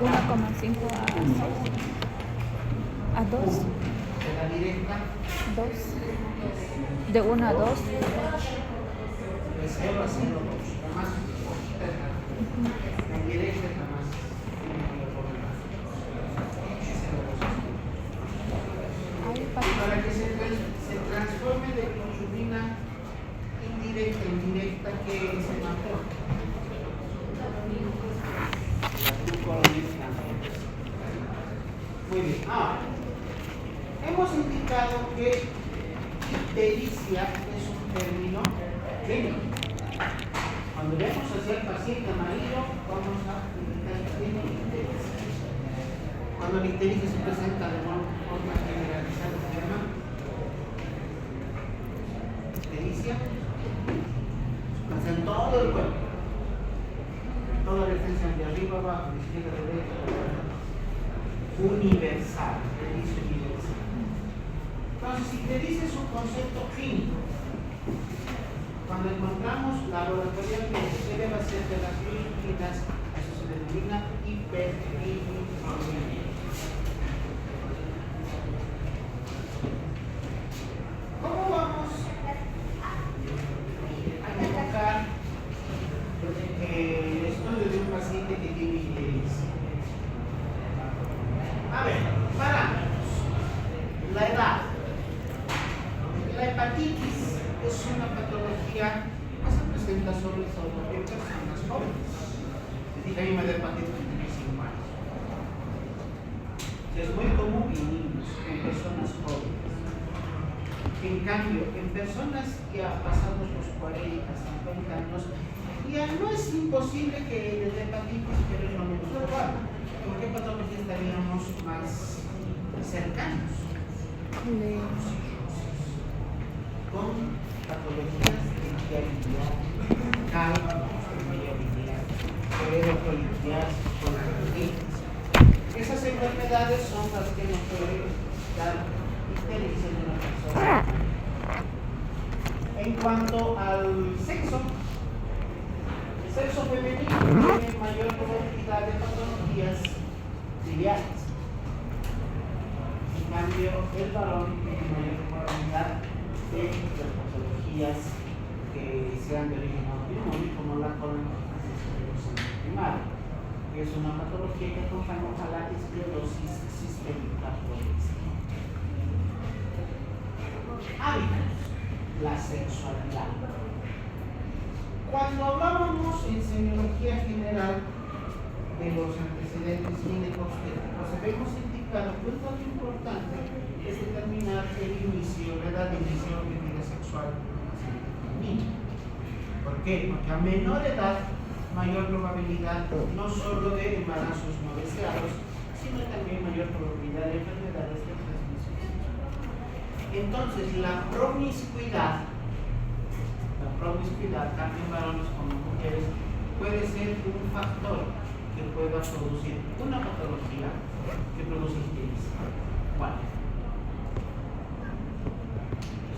1,5 a 2. De la directa, 2. De 1 a 2. de 0 a 0, la más poquita es la indirecta, es la más. Ahí Y pasa. para que se transforme de concubina indirecta en directa, ¿qué es el motor? La glucoronista. Muy bien. Ahora, hemos indicado que ictericia es un término clínico. Cuando vemos hacia el paciente amarillo, vamos a indicar que tiene ictericia. Cuando la ictericia se presenta de forma generalizada, se llama ictericia. Pasa en todo el cuerpo. Toda la extensión de arriba abajo, de izquierda a derecha, universal, ictericia universal. Entonces, ictericia es un concepto clínico. Cuando encontramos laboratorialmente qué debe ser de las líquidas, eso se denomina hiperbilirubinemia. ¿Cómo vamos a enfocar el estudio de un paciente que tiene ictericia? A ver, parámetros. La edad. La hepatitis es una patología que se presenta sobre todo en personas jóvenes. Les dije, a mí me da hepatitis cuando tenía 5 años. Es muy común en niños, en personas jóvenes. En cambio, en personas que han pasado los 40, 50 años, ya no es imposible que les dé hepatitis, pero es lo menos probable. ¿Con qué patología estaríamos más cercanos? Con patologías de viabilidad, calviabilidad, heredofolitis, polaritis. Esas enfermedades son las que nos pueden dar ictericia en una persona. En cuanto al sexo, el sexo femenino tiene mayor probabilidad de patologías ciliares. En cambio, el varón tiene mayor probabilidad de las patologías que sean de origen autoinmune, como la colonización primaria, que es una patología que acompaña a la esclerosis sistémica progresiva. Hábitos, la sexualidad. Cuando hablábamos en semiología general de los antecedentes ginecobstétricos, debemos indicar que lo importante es determinar el inicio, la edad de inicio de vida sexual femenina. ¿Por qué? Porque a menor edad, mayor probabilidad no solo de embarazos no deseados, sino también mayor probabilidad de enfermedades de transmisión sexual. Entonces, la promiscuidad, tanto en varones como en mujeres, puede ser un factor que pueda producir una patología que produce ictericia. ¿Cuál?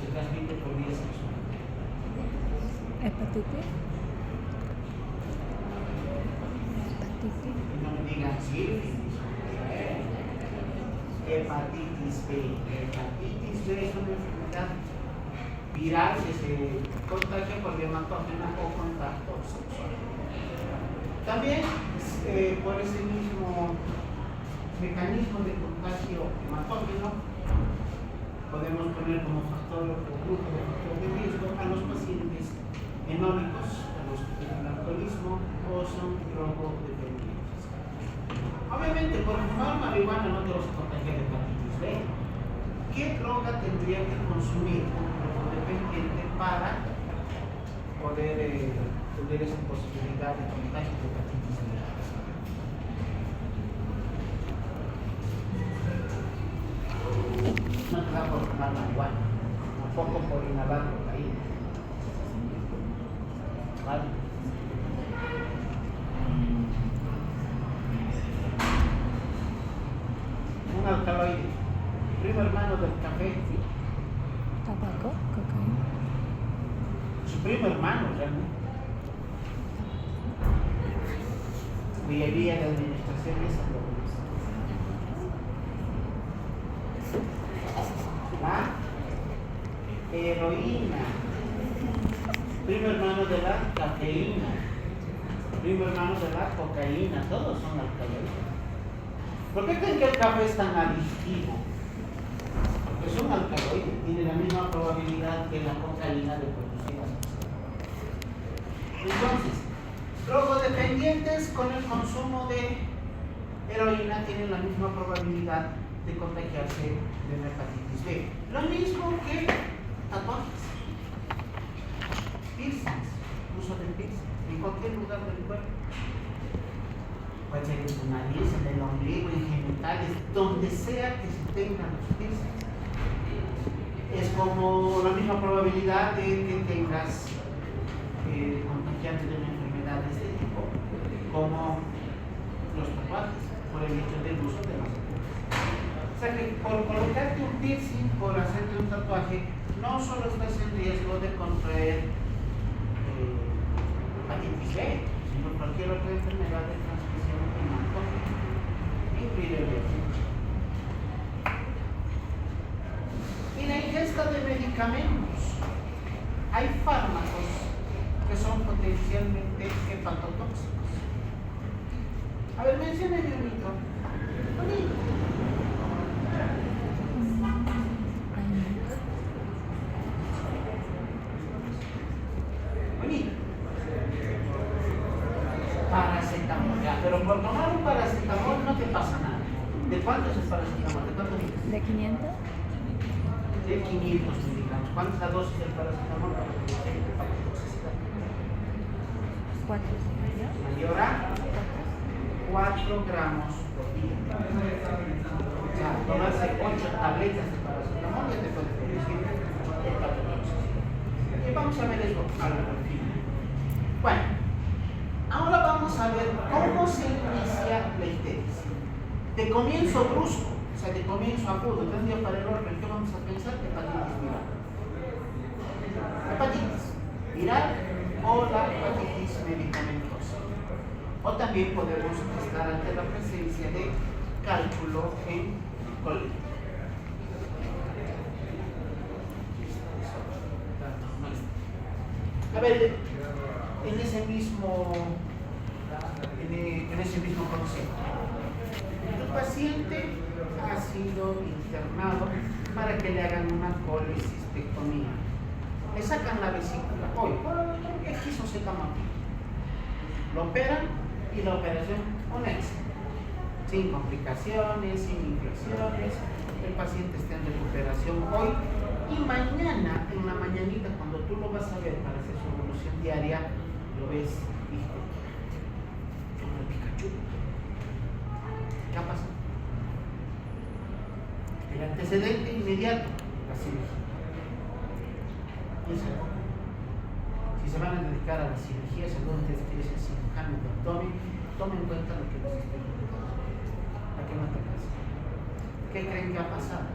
Se transmite por vía sexual. Hepatitis. No me digan sífilis. Hepatitis B. Hepatitis B es una enfermedad viral que se contagia por hematógeno o contacto sexual. También por ese mismo mecanismo de contagio hematógeno podemos poner como factor o grupo de factor de riesgo a los pacientes enónicos, a los que tienen alcoholismo o son drogodependientes. Obviamente, por fumar marihuana no te vas a contagiar de hepatitis B. ¿Qué droga tendría que consumir un drogodependiente para poder tener esa posibilidad de contagio de hepatitis B? No te da por fumar marihuana, tampoco por inhalar cocaína. ¿Vale? Un alcaloide, primo hermano del café, ¿sí? Tabaco, cocaína. Su primo hermano realmente. cuya vía de administración es la heroína, primo hermano de la cafeína, primo hermano de la cocaína, todos son alcaloides. ¿Por qué creen que el café es tan adictivo? Porque es un alcaloide, tiene la misma probabilidad que la cocaína de producir azúcar. Entonces, drogodependientes con el consumo de heroína tienen la misma probabilidad de contagiarse de una hepatitis B. Lo mismo que tatuajes, piercings, uso de piercings en cualquier lugar del cuerpo. Puede ser en tu nariz, en el ombligo, en genitales, donde sea que se tengan los piercings. Es como la misma probabilidad de que tengas contagiante de una enfermedad de este tipo, como los tatuajes, por el hecho del uso de las agujas. O sea que por colocarte un piercing, por hacerte un tatuaje, no solo estás en riesgo de contraer hepatitis B, sino cualquier otra enfermedad de transmisión hematológica, incluido el VIH. Y la ingesta de medicamentos. Hay fármacos que son potencialmente hepatotóxicos. A ver, menciónenme un mito. Bonito. Paracetamol, ya, pero por tomar un paracetamol no te pasa nada. ¿De cuánto es el paracetamol? ¿De cuánto dices? ¿De 500? De 500 miligramos. ¿Cuántas la dosis del paracetamol para que no tenga hepatotoxicidad? 4. Mayor a 4 gramos por día. O sea, tomarse 8 tabletas de paracetamol ya te puede producir hepatotoxicidad. Y vamos a ver eso al final. Bueno, ahora vamos a ver cómo se inicia la ictericia. De comienzo brusco, o sea, de comienzo agudo, de un día para el otro, ¿en qué vamos a pensar? Hepatitis viral. Hepatitis viral o la hepatitis medicamentosa. O también podemos estar ante la presencia de cálculo en colecta. A ver, en ese mismo concepto, el paciente ha sido internado para que le hagan una colecistectomía. Le sacan la vesícula hoy por X o Z motivo. Lo operan y la operación un éxito, sin complicaciones, sin infecciones. El paciente está en recuperación hoy y mañana, en la mañanita, cuando tú lo vas a ver para hacer su evolución diaria, lo ves, hijo, como el Pikachu. ¿Qué ha pasado? El antecedente inmediato, la cirugía. Si se van a dedicar a la cirugía, según ustedes quieren ser cirujano de abdomen, tomen en cuenta lo que les estoy comentando. ¿Para qué no te pasa? ¿Qué creen que ha pasado?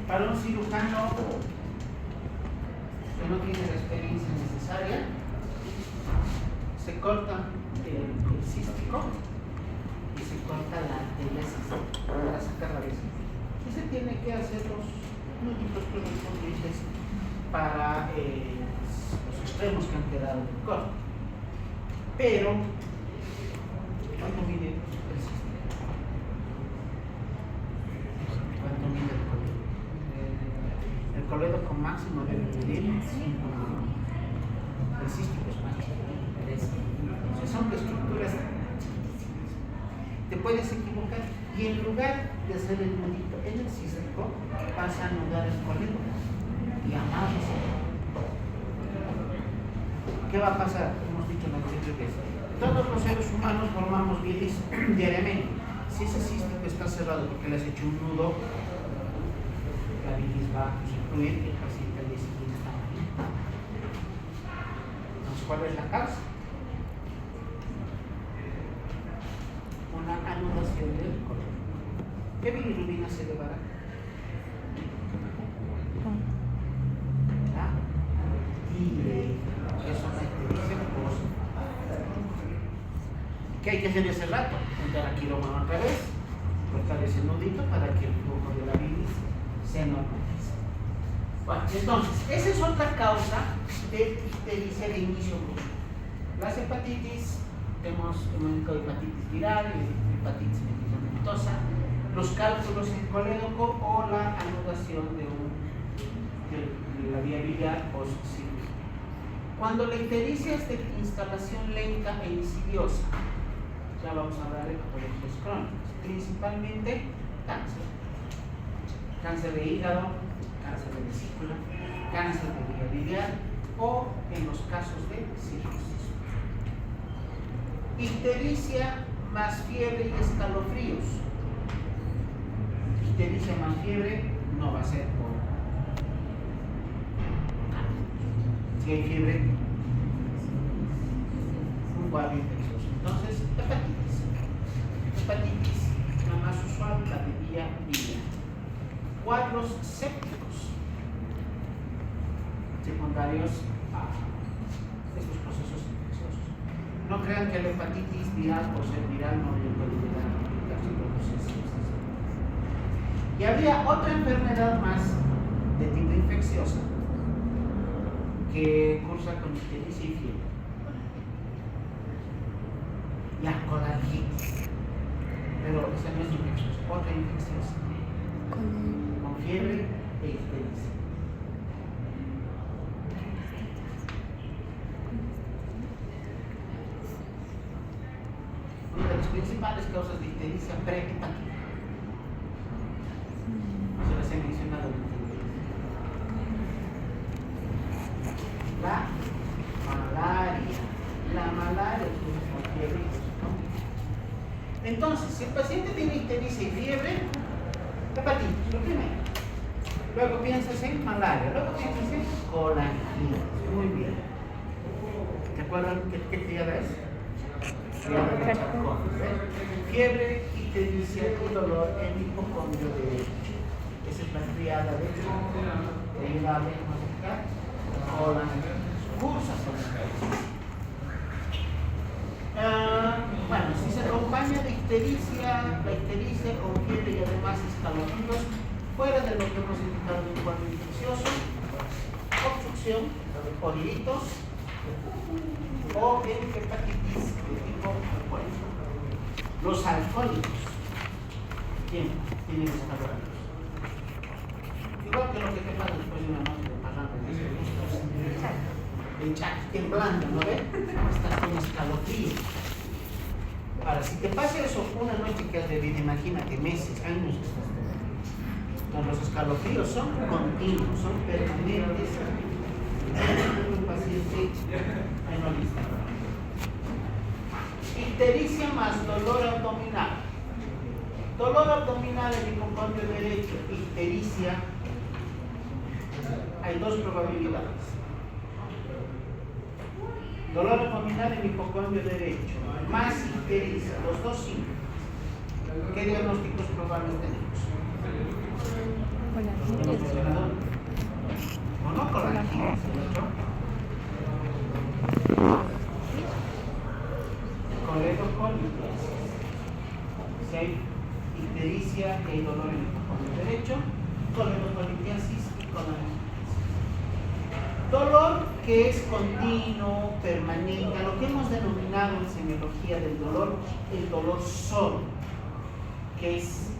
Para un cirujano que no tiene la experiencia necesaria, se corta el cístico y se corta la arteria cística para sacar la vesícula. Y se tiene que hacer los nuditos correspondientes para los extremos que han quedado del corte. Pero, ¿cuánto mide el cístico? ¿Cuánto mide el coledo? El coledo con máximo debe medir 5 milímetros. El cístico es más chiquito, 3. O sea, son estructuras chiquitísimas. Te puedes equivocar y en lugar de hacer el nudito en el cístico, vas a anudar el coledo y amarras. ¿Qué va a pasar? Hemos dicho la anterior vez. Todos los seres humanos formamos bilis diariamente. Si ese cístico está cerrado porque le has hecho un nudo, la bilis va a fluir y el paciente al día siguiente está mal. Entonces, ¿cuál es la causa? Una anudación del coledo. ¿Qué bilirrubina se elevará? ¿Qué hay que hacer ese rato? Juntar a quirófano otra vez, cortar ese nudito para que el flujo de la bilis se normalice. Bueno, entonces, esa es otra causa de ictericia de inicio brusco. Las hepatitis, hemos indicado hepatitis viral, hepatitis medicamentosa, los cálculos en colédoco o la anudación de la vía biliar post-cirugía. Cuando la ictericia es de instalación lenta e insidiosa, ya vamos a hablar de patologías crónicas, principalmente cáncer. Cáncer de hígado, cáncer de vesícula, cáncer de vía biliar o en los casos de cirrosis. Ictericia más fiebre y escalofríos. Ictericia más fiebre no va a ser por... Si hay fiebre, un cuadro infeccioso. Entonces, hepatitis, la más usual, la de vía biliar. Cuadros sépticos secundarios a estos procesos infecciosos. No crean que la hepatitis viral por ser viral no le puede llegar a complicarse por procesos. Y había otra enfermedad más de tipo infecciosa que cursa con ictericia y fiebre. La colangitis. Pero esa no es infecciosa, otra infecciosa. Con fiebre e ictericia. Una de las principales causas de ictericia prehepática. Se las he mencionado anteriormente. La malaria es con fiebre y ¿no? Entonces, si el paciente tiene ictericia y fiebre, hepatitis, lo primero. Luego piensas en malaria, luego piensas en colangitis. Muy bien. ¿Te acuerdan qué triada es? Triada de Charcot. Fiebre, ictericia y dolor en hipocondrio derecho. Esa es la triada de cursas con bueno, si se acompaña de ictericia, la ictericia con fiebre y además escalofríos, fuera de lo que hemos indicado en un cuadro infeccioso, obstrucción, oíditos o en hepatitis de tipo alcohólico. Los alcohólicos tienen escalofríos. Igual que lo que te pasa después de una noche de parranda en ese el chat temblando, ¿no ves? Estás con escalofríos. Ahora, si te pasa eso una noche que has bebido, imagínate, meses, años que estás bebiendo. Entonces, los escalofríos son continuos, son permanentes. Un paciente en la lista. Ictericia más dolor abdominal. Dolor abdominal en hipocondrio derecho, ictericia. Hay dos probabilidades. Dolor abdominal en hipocondrio derecho, más ictericia, los dos síntomas. ¿Qué diagnósticos probables tenemos? ¿O no colangitis? Coledocolitis. Si hay ictericia y hay dolor en el hipocondrio derecho, coledocolitis y colangitis. Dolor que es continuo, permanente, a lo que hemos denominado en semiología del dolor, el dolor solo, que es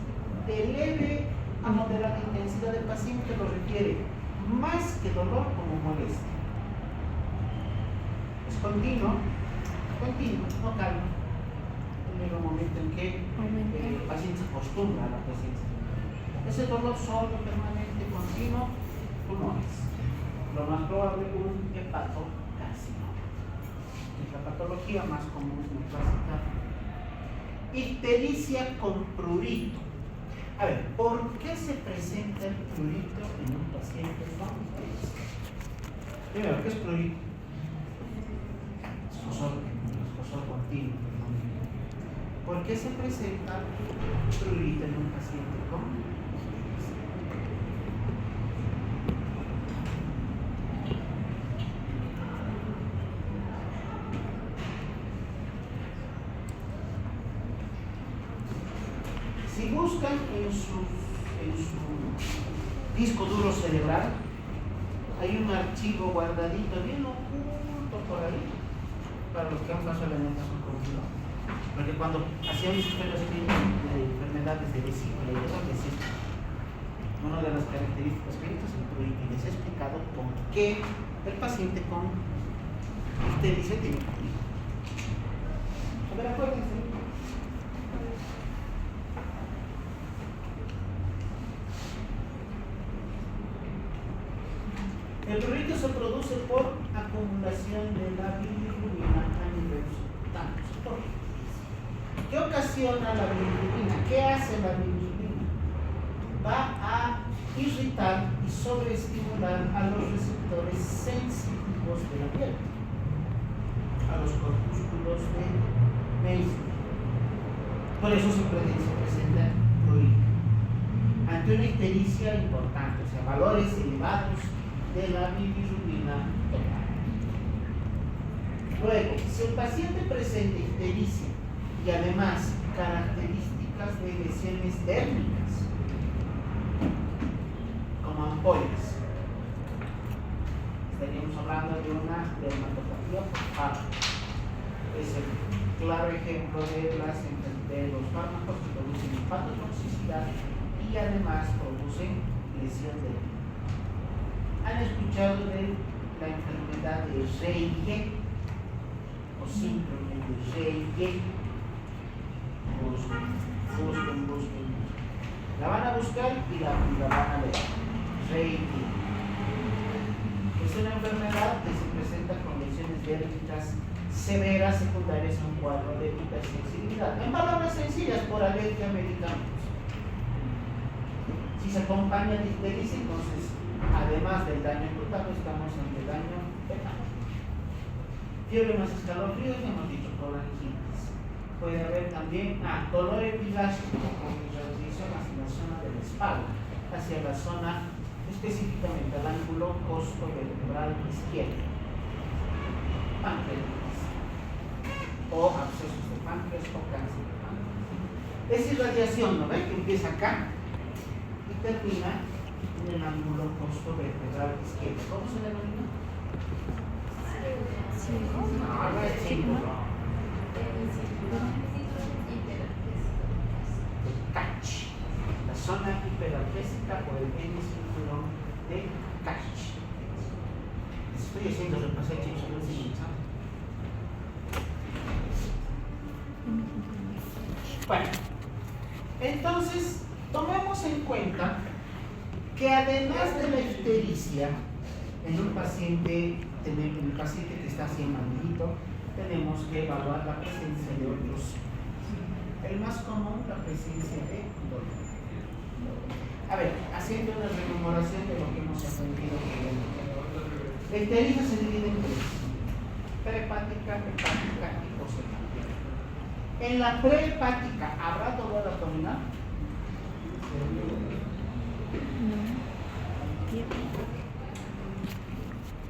de leve a moderada intensidad. El paciente lo refiere más que dolor como molestia. Es continuo, no calma. Llega un momento en que el paciente se acostumbra a la presencia. Ese dolor solo, permanente, continuo, pulmones. Lo más probable un hepatocarcinoma. Es la patología más común en clásica. Ictericia con prurito. A ver, ¿por qué se presenta el prurito en un paciente con ictericia? Primero, ¿qué es prurito? Escozor continuo. ¿Por qué se presenta prurito en un paciente con ictericia? buscan en su disco duro cerebral, hay un archivo guardadito bien oculto por ahí, para los que han pasado la alimentación continua. Porque cuando hacíamos historias de enfermedades de vesícula y de esto, una de las características clínicas y les he explicado por qué el paciente con ictericia tiene colitis. A ver, acuérdense. El prurito se produce por acumulación de la bilirrubina a nivel subcutáneo. ¿Qué ocasiona la bilirrubina? ¿Qué hace la bilirrubina? Va a irritar y sobreestimular a los receptores sensitivos de la piel, a los corpúsculos de Meissen. Por eso se presenta prurito. Ante una ictericia importante, o sea, valores elevados de la bilirrubina total. Luego, si el paciente presenta ictericia y además características de lesiones dérmicas, como ampollas, estaríamos hablando de una dermatopatía por fármaco. Es el claro ejemplo de los fármacos que producen hepatotoxicidad y además producen lesión dérmica. ¿Han escuchado de la enfermedad de Reye o síndrome de Reye? Busquen. La van a buscar y la van a ver. Reye. Es una enfermedad que se presenta con lesiones dérmicas severas secundarias a un cuadro de hipersensibilidad. En palabras sencillas, por alergia a medicamentos. Si se acompaña de ictericia, entonces, además del daño cutáneo, estamos en el daño hepático. Fiebre más escalofríos, ya hemos dicho colangitis. Puede haber también dolor epigástrico con irradiación hacia la zona de la espalda, hacia la zona específicamente al ángulo costo-vertebral izquierdo. Pancreatitis o abscesos de páncreas o cáncer de páncreas. Es irradiación, ¿no ven? Que empieza acá y termina en el ángulo costo-vertebral izquierdo. ¿Cómo se denomina? Cach. La zona hiperalgésica o el hemicinturón de Cach. Estoy haciendo repasar chicos. Bueno, entonces tomemos en cuenta que además de la ictericia, en un paciente, que está así malito, tenemos que evaluar la presencia de otros. El más común, la presencia de dolor. A ver, haciendo una rememoración de lo que hemos aprendido. La ictericia se divide en tres: prehepática, hepática y poshepática. En la prehepática, ¿habrá dolor abdominal?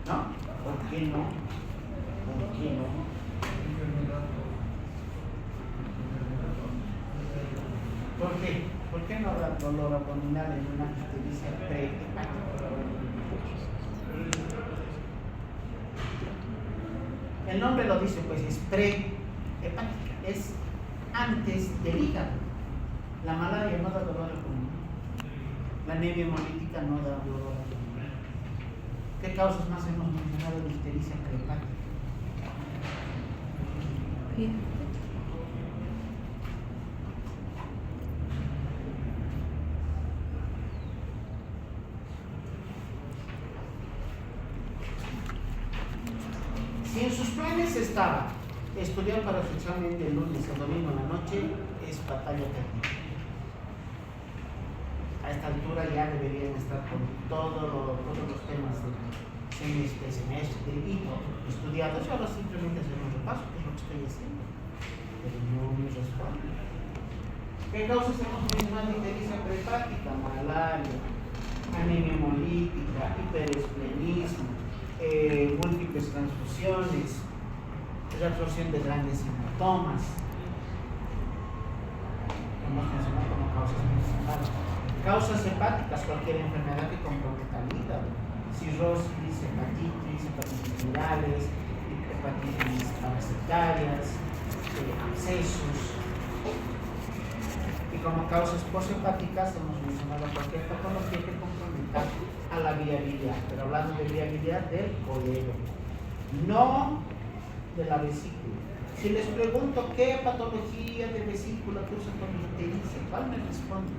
¿No? ¿Por qué no? ¿Por qué no? ¿Por qué? ¿Por qué no habrá dolor abdominal en una ictericia prehepática? El nombre lo dice, pues es prehepática, es antes del hígado. La malaria no da dolor abdominal. La anemia hemolítica no da dolor abdominal. ¿Qué causas más hemos mencionado de ictericia prehepática? Si en sus planes estaba estudiar para su examen de lunes o domingo en la noche, es batalla técnica. A esta altura ya deberían estar con todos los temas de semestre y estudiados. Ahora simplemente hacer un repaso, que es lo que estoy haciendo. Pero no me responde. ¿Qué causas hemos mencionado de ictericia prehepática? Malaria, anemia hemolítica, hiperesplenismo, múltiples transfusiones, reabsorción de grandes hematomas. Hemos mencionado como causas principales. Causas hepáticas, cualquier enfermedad que comprometa el hígado, cirrosis, hepatitis virales, hepatitis parasitarias, abscesos. Y como causas poshepáticas hemos mencionado cualquier patología que comprometa a la viabilidad, pero hablando de viabilidad del colédoco, no de la vesícula. Si les pregunto qué patología de vesícula cursa con ictericia, ¿cuál me responde?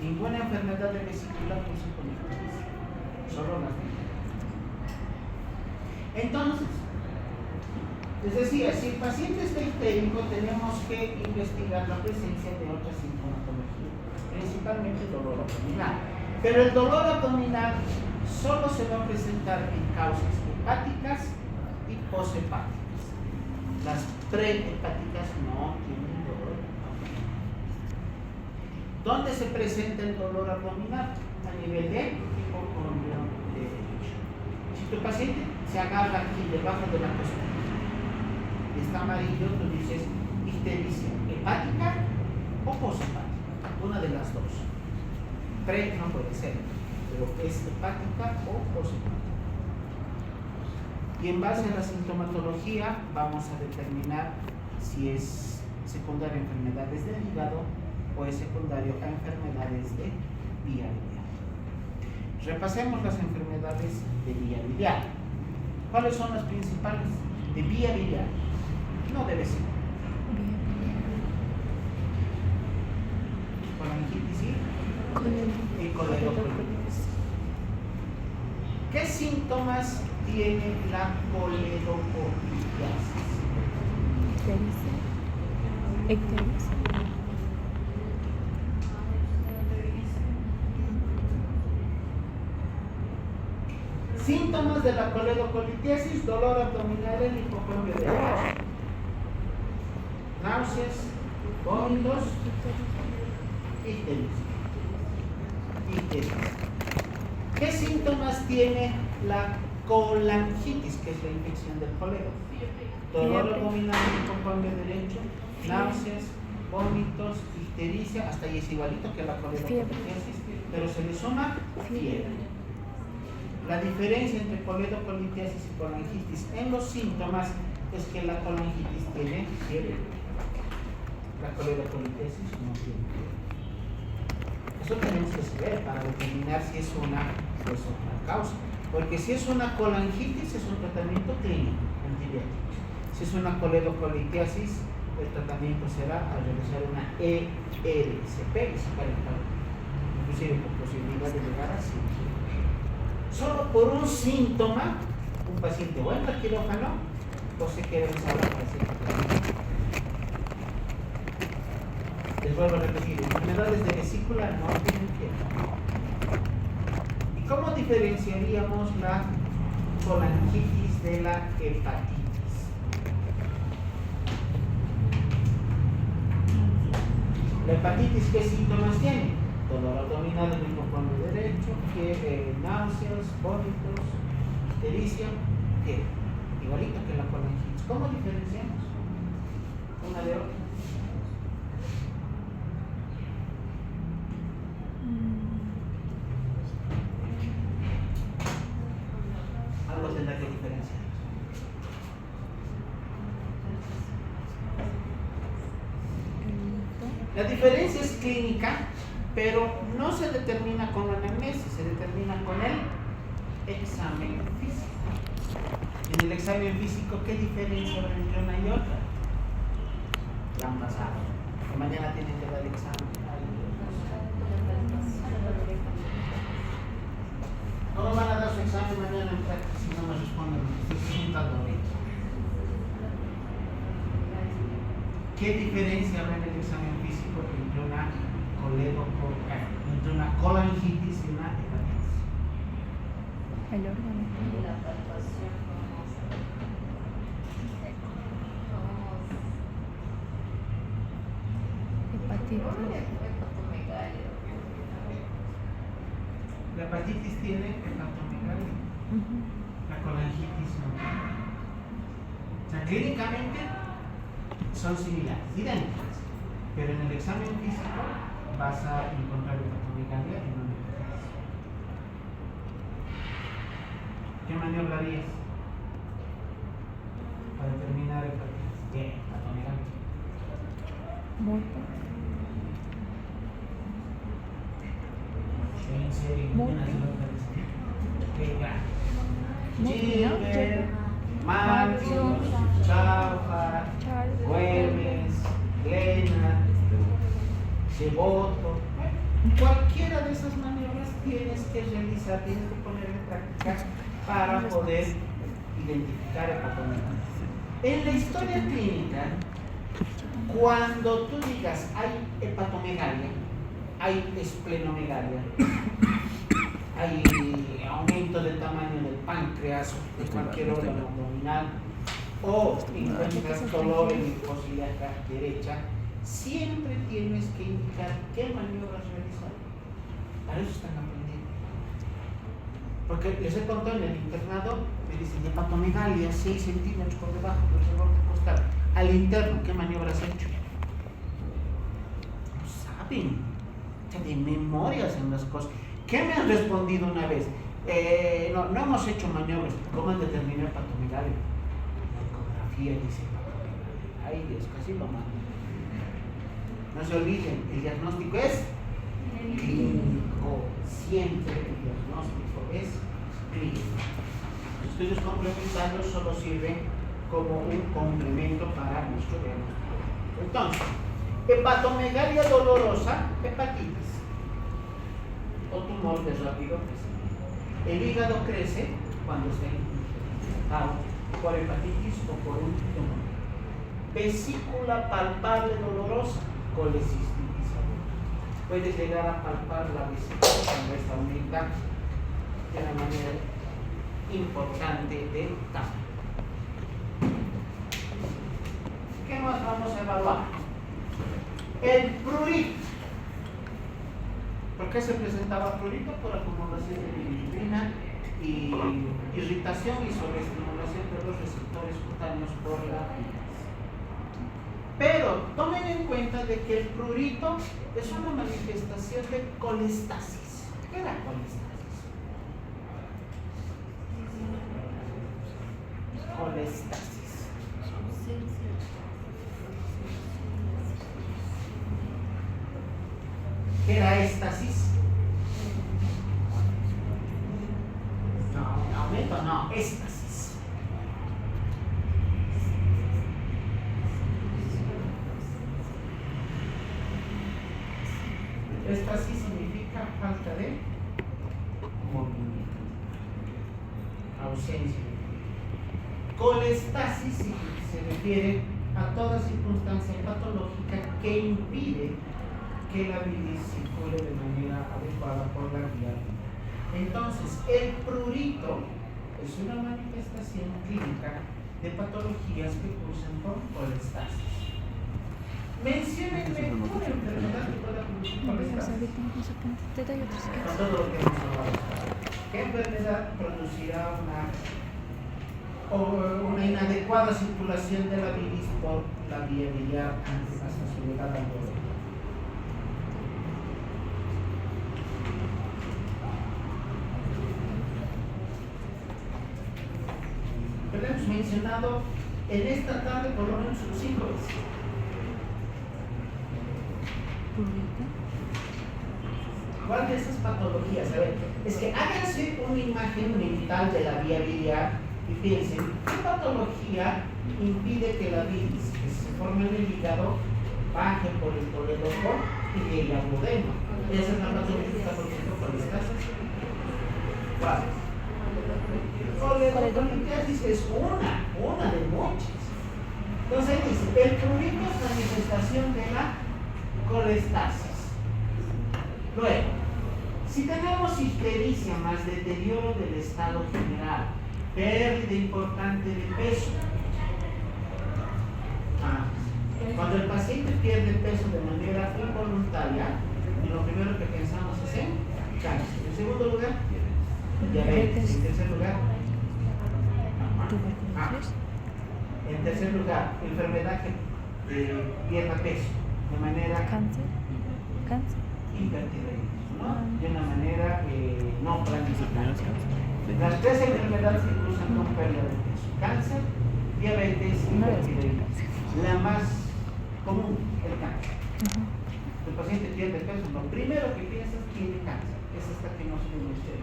Ninguna enfermedad de vesícula cursa con ictericia, solo las de. Entonces, les decía, si el paciente está ictérico, tenemos que investigar la presencia de otras sintomatologías, principalmente el dolor abdominal. Pero el dolor abdominal solo se va a presentar en causas hepáticas y poshepáticas. Las prehepáticas no tienen dolor abdominal. ¿Dónde se presenta el dolor abdominal? A nivel de hipocondrio derecho. Si tu paciente se agarra aquí debajo de la costilla y está amarillo, tú dices ictericia hepática o poshepática, una de las dos. Pre no puede ser, pero es hepática o poshepática. Y en base a la sintomatología vamos a determinar si es secundario a enfermedades del hígado o es secundario a enfermedades de vía biliar. Repasemos las enfermedades de vía biliar. ¿Cuáles son las principales? De vía biliar, no de vesícula. Colangitis y coledocolitis. ¿Qué síntomas tiene la coledocolitis? Ictericia. Síntomas de la coledocolitis: dolor abdominal en hipocondrio derecho, náuseas, vómitos, ictericia. ¿Qué síntomas tiene la colangitis, que es la infección del coledo? Dolor abdominal en hipocondrio derecho, náuseas, vómitos, ictericia, hasta ahí es igualito que la coledocolitis, pero se le suma fiebre. La diferencia entre coledocolitis y colangitis en los síntomas es que la colangitis tiene fiebre, la coledocolitis no tiene fiebre. Eso tenemos que saber para determinar si es una o es otra causa. Porque si es una colangitis, es un tratamiento clínico, antibiótico. Si es una coledocolitis, el tratamiento será al realizar una ERCP, inclusive con posibilidad de llegar a cirugía. Solo por un síntoma, un paciente o entra al quirófano o se queda en sala para hacer tratamiento. Les vuelvo a repetir, enfermedades de vesícula no tienen fiebre. ¿Y cómo diferenciaríamos la colangitis de la hepatitis? La hepatitis, ¿qué síntomas tiene? Dolor abdominal en el hipocondrio derecho, náuseas, vómitos, ictericia, fiebre. Igualito que la colangitis. ¿Cómo diferenciamos una de otra? Algo tendrá que diferenciar. La diferencia es clínica, pero no se determina con la anamnesis, se determina con el examen físico. En el examen físico, ¿qué diferencia habrá entre una y otra? La han pasado. Mañana tienen que dar el examen. ¿Cómo van a dar su examen mañana en práctica si no me responden lo que estoy preguntando ahorita? ¿Qué diferencia habrá en el examen físico entre una colangitis y una hepatitis? El órgano. La palpación, Hepatitis. La hepatitis tiene hepatomegalia. La colangitis no tiene. O sea, clínicamente son similares, idénticas, Pero en el examen físico vas a encontrar hepatomegalia y no hepatitis. ¿Qué maniobra harías para determinar hepatitis? Bien, hepatomegalia. Multa. En serio, Multa. Qué grande. Multa, Gilbert, ¿no? Marcos, Chaufa, Charles. Güemes, Lena, Chevoto. Cualquiera de esas maniobras tienes que realizar, tienes que poner en práctica para poder identificar hepatomegalia. En la historia clínica, cuando tú digas hay hepatomegalia, hay esplenomegalia, hay aumento del tamaño del páncreas o de cualquier órgano abdominal, o encuentras dolor en la costilla derecha, siempre tienes que indicar qué maniobras realizar. Para eso están aprendiendo. Porque les he contado en el internado, me dicen hepatomegalia 6 centímetros por debajo del resorte costal. Al interno, ¿qué maniobras has hecho? No saben. O sea, de memoria hacen las cosas. ¿Qué me han respondido una vez? No hemos hecho maniobras. ¿Cómo han determinado hepatomegalia? La ecografía dice hepatomegalia. Ay Dios, casi lo mando. No se olviden, el diagnóstico es clínico. Siempre el diagnóstico es clínico. Los estudios complementarios solo sirven como un complemento para nuestro diagnóstico. Entonces, hepatomegalia dolorosa, hepatitis o tumor de rápido crecimiento. El hígado crece cuando está infectado por hepatitis o por un tumor. Vesícula palpable dolorosa, colecistitis aguda. Puedes llegar a palpar la vesícula cuando esta aumenta de una manera importante de tamaño. ¿Qué más vamos a evaluar? El prurito. ¿Por qué se presentaba prurito? Por acumulación de bilirrubina y irritación y sobreestimulación de los receptores cutáneos por la bilis. Pero tomen en cuenta de que el prurito es una manifestación de colestasis. ¿Qué era colestasis? Colestasis. ¿Qué era éstasis? No, aumento no, éstasis. Éstasis significa falta de movimiento, ausencia de movimiento. Colestasis se refiere a toda circunstancia patológica que impide que la bilis circule de manera adecuada por la vía. Entonces, el prurito es una manifestación clínica de patologías que cursan con colestasis. Menciónenme una enfermedad que pueda producir colestasis. Con todo lo que hemos hablado. ¿Qué enfermedad producirá una inadecuada circulación de la bilis por la vía biliar hasta su llegada al duodeno? Lo hemos mencionado en esta tarde por lo menos 5 veces. ¿Cuál de esas patologías? A ver, es que háganse una imagen mental de la vía biliar y piensen, ¿qué patología impide que la bilis que se forma en el hígado baje por el coledoco y llegue al duodeno? Esa es la patología que está produciendo colestasis. ¿Cuál? Coledocontitis es una de muchas. Entonces dice, el prurito es manifestación de la colestasis. Luego, si tenemos ictericia más deterioro del estado general, pérdida importante de peso. Cuando el paciente pierde peso de manera involuntaria, lo primero que pensamos es en cáncer. En segundo lugar, diabetes. En tercer lugar, en tercer lugar, enfermedad que pierda peso. de manera Cáncer. hipertiroidismo, ¿no? De una manera no planificada. Las tres enfermedades que cruzan con pérdida de peso: cáncer, diabetes y hipertiroidismo. La más común, el cáncer. El paciente pierde peso, lo primero que piensas tiene cáncer. Es hasta que no se demuestre.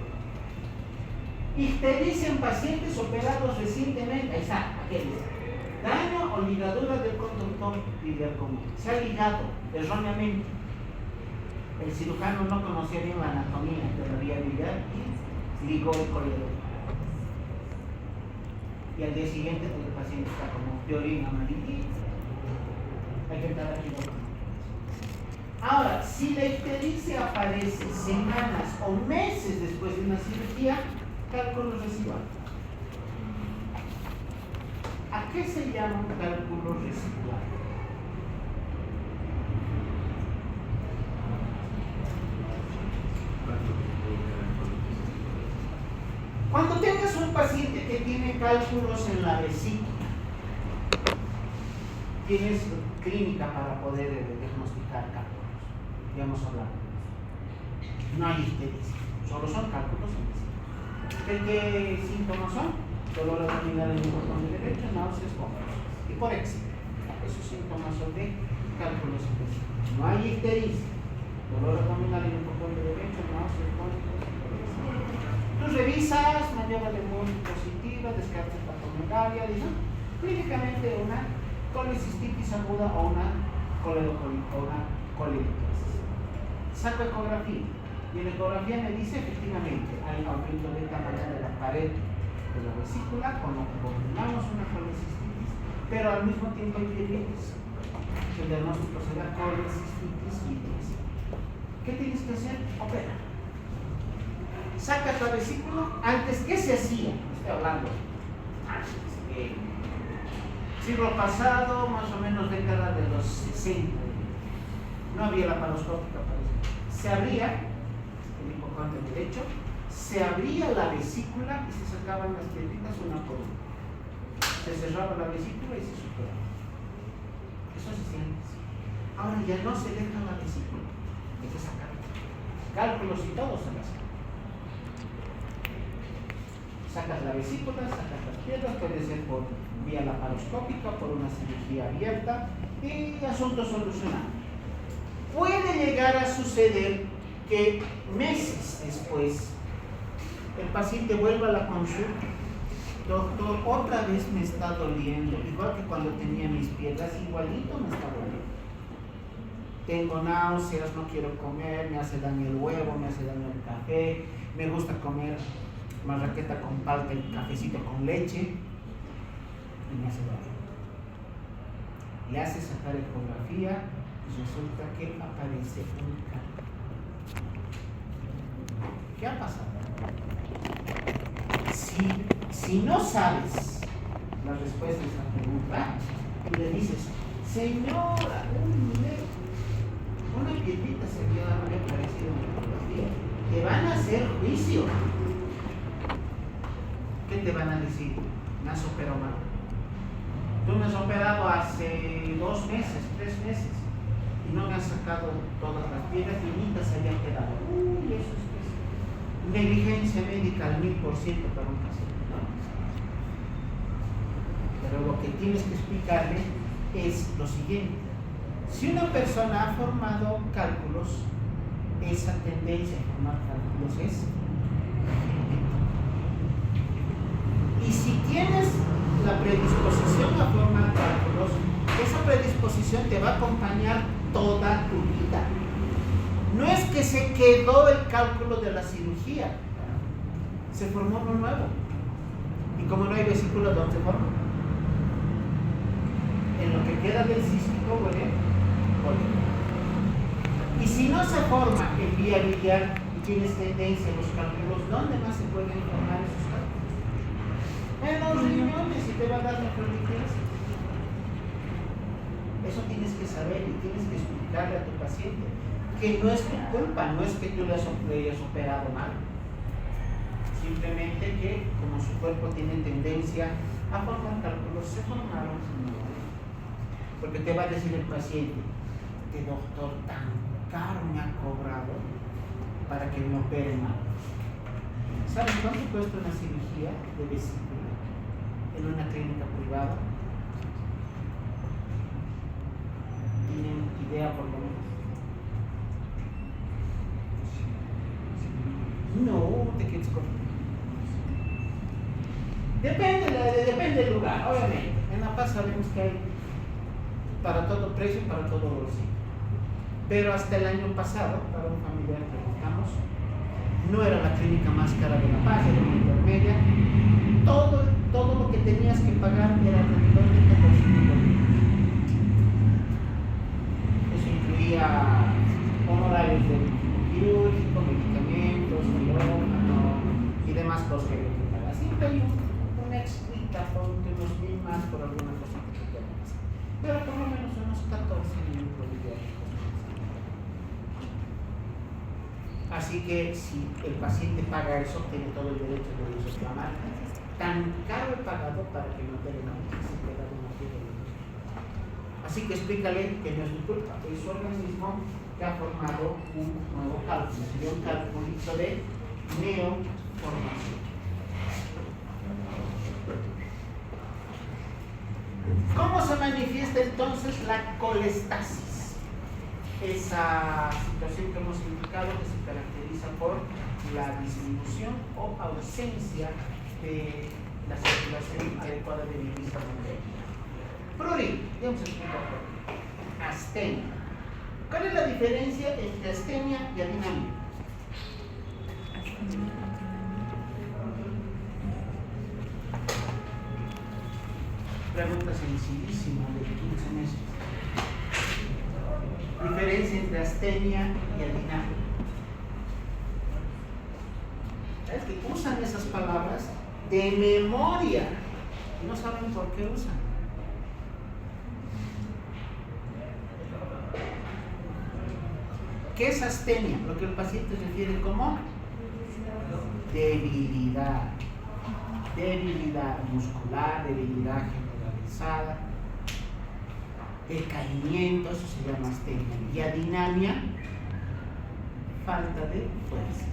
Ictericia en pacientes operados recientemente. Ahí está, aquel. Daño o ligadura del conductor biliar común. Se ha ligado erróneamente. El cirujano no conocía bien la anatomía de la vía biliar y ligó el coledoide. Y al día siguiente el paciente está como de orina amarillita. Hay que estar aquí. Ahora, si la ictericia aparece semanas o meses después de una cirugía, cálculo residual. ¿A qué se llama un cálculo residual? Cuando tengas un paciente que tiene cálculos en la vesícula, tienes clínica para poder diagnosticar cálculos. Ya hemos hablado. No hay ictericia, solo son cálculos en vesícula. ¿Qué síntomas son? Dolor abdominal en el botón derecho, náuseas, vómitos. Y por éxito. Esos síntomas son de cálculos en vesícula. No hay ictericia. Dolor abdominal en el botón derecho, náuseas, vómitos. Tú revisas, maniobra de Moore positiva, descartas patomegalia, ¿no? Clínicamente una colecistitis aguda o una colelitosis. Saco ecografía. Y en ecografía me dice efectivamente hay aumento del tamaño de la pared de la vesícula, con lo que confirmamos una colecistitis, pero al mismo tiempo hay pielitis. El diagnóstico será colecistitis litis. ¿Qué tienes que hacer? Opera. Sacas la vesícula. Antes, ¿qué se hacía? Estoy hablando siglo pasado, más o menos década de los 60. No había laparoscópica, parece. Se abría el hipocondrio derecho, se abría la vesícula y se sacaban las piedritas una por una. Se cerraba la vesícula y se superaba. Eso se hacía antes. Ahora ya no se deja la vesícula, hay que sacarla. Cálculos y todo se las saca. Sacas la vesícula, sacas las piedras, puede ser por vía laparoscópica, por una cirugía abierta y asunto solucionado. Puede llegar a suceder que meses después el paciente vuelva a la consulta. Doctor, otra vez me está doliendo, igual que cuando tenía mis piedras, igualito me está doliendo. Tengo náuseas, no quiero comer, me hace daño el huevo, me hace daño el café, me gusta comer marraqueta con palta y cafecito con leche y me hace daño. Le hace sacar ecografía y resulta que aparece un cáncer. ¿Qué ha pasado? Si no sabes la respuesta a esa pregunta y le dices, señora, una piedrita se había aparecido en la ecografía, te van a hacer juicio. ¿Qué te van a decir? Me has operado mal. Tú me has operado hace 2 meses, 3 meses y no me has sacado todas las piedras y ni se habían quedado. Uy, eso es negligencia médica al 1000% para un paciente, ¿no? Pero lo que tienes que explicarle es lo siguiente: si una persona ha formado cálculos, esa tendencia a formar cálculos es genética. Y si tienes la predisposición a formar cálculos, esa predisposición te va a acompañar toda tu vida. No es que se quedó el cálculo de la cirugía, se formó uno nuevo. Y como no hay vesícula, ¿dónde se forma? En lo que queda del cístico o en el cólico. Y si no se forma en vía biliar y tienes tendencia a los cálculos, ¿dónde más se pueden formar esos cálculos? En los riñones, y te va a dar nefrolitis. Eso tienes que saber y tienes que explicarle a tu paciente que no es tu culpa, no es que tú le hayas operado mal. Simplemente que como su cuerpo tiene tendencia a formar cálculos, se formaron. Porque te va a decir el paciente, este doctor tan caro me ha cobrado para que me opere mal. ¿Saben cuánto cuesta una cirugía de vesícula en una clínica privada? ¿Tienen idea por lo menos? No, te quedes con... Depende del lugar, obviamente. En La Paz sabemos que hay para todo precio y para todo bolsillo. Pero hasta el año pasado, para un familiar que buscamos, no era la clínica más cara de La Paz, era una intermedia. Todo lo que tenías que pagar era alrededor de 14,000 dólares. Eso incluía honorarios de quirúrgico, medicamentos, quirófano y demás cosas que hay que pagar. Siempre hay una extrita, ponte unos 1,000 más por alguna cosa que te llamas. Pero por lo menos unos 14,000 bolivianos. Así que si el paciente paga eso, tiene todo el derecho de reclamar. Tan caro he pagado para que no te den una piedra. Así que explícale que no es tu culpa, es su organismo que ha formado un nuevo cálculo, sería un calculito de neoformación. ¿Cómo se manifiesta entonces la colestasis? Esa situación que hemos indicado que se caracteriza por la disminución o ausencia de la circulación adecuada de divisas sanguínea. Pruri, ya hemos explicado por qué. Astenia. ¿Cuál es la diferencia entre astenia y adinamia? Pregunta sencillísima de 15 meses. Diferencia entre astenia y adinamia. Es que usan esas palabras de memoria y no saben por qué usan. ¿Qué es astenia? Lo que el paciente refiere como debilidad. Debilidad muscular, debilidad generalizada, decaimiento, eso se llama astenia. Y adinamia, falta de fuerzas.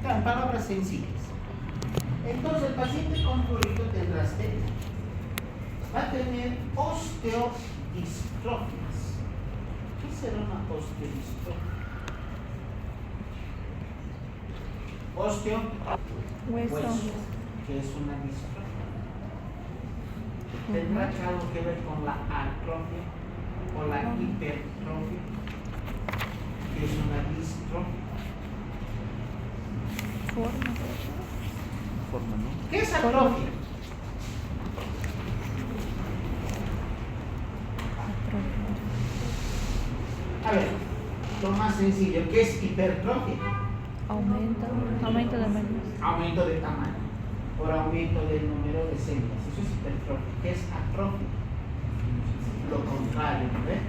En palabras sencillas. Entonces el paciente con prurito tendrá astenia. Va a tener osteodistrofias. ¿Qué será una osteodistrofia? Osteo, hueso, que es una distrofia. ¿Tendrá algo que ver con la atrofia o la hipertrofia, que es una distrofia? Forma, ¿no? ¿Qué es atrofia? A ver, lo más sencillo, ¿qué es hipertrofia? Aumento de tamaño. Aumento de tamaño, por aumento del número de células. Eso es hipertrofia. ¿Qué es atrofia? Lo contrario, ¿no ves?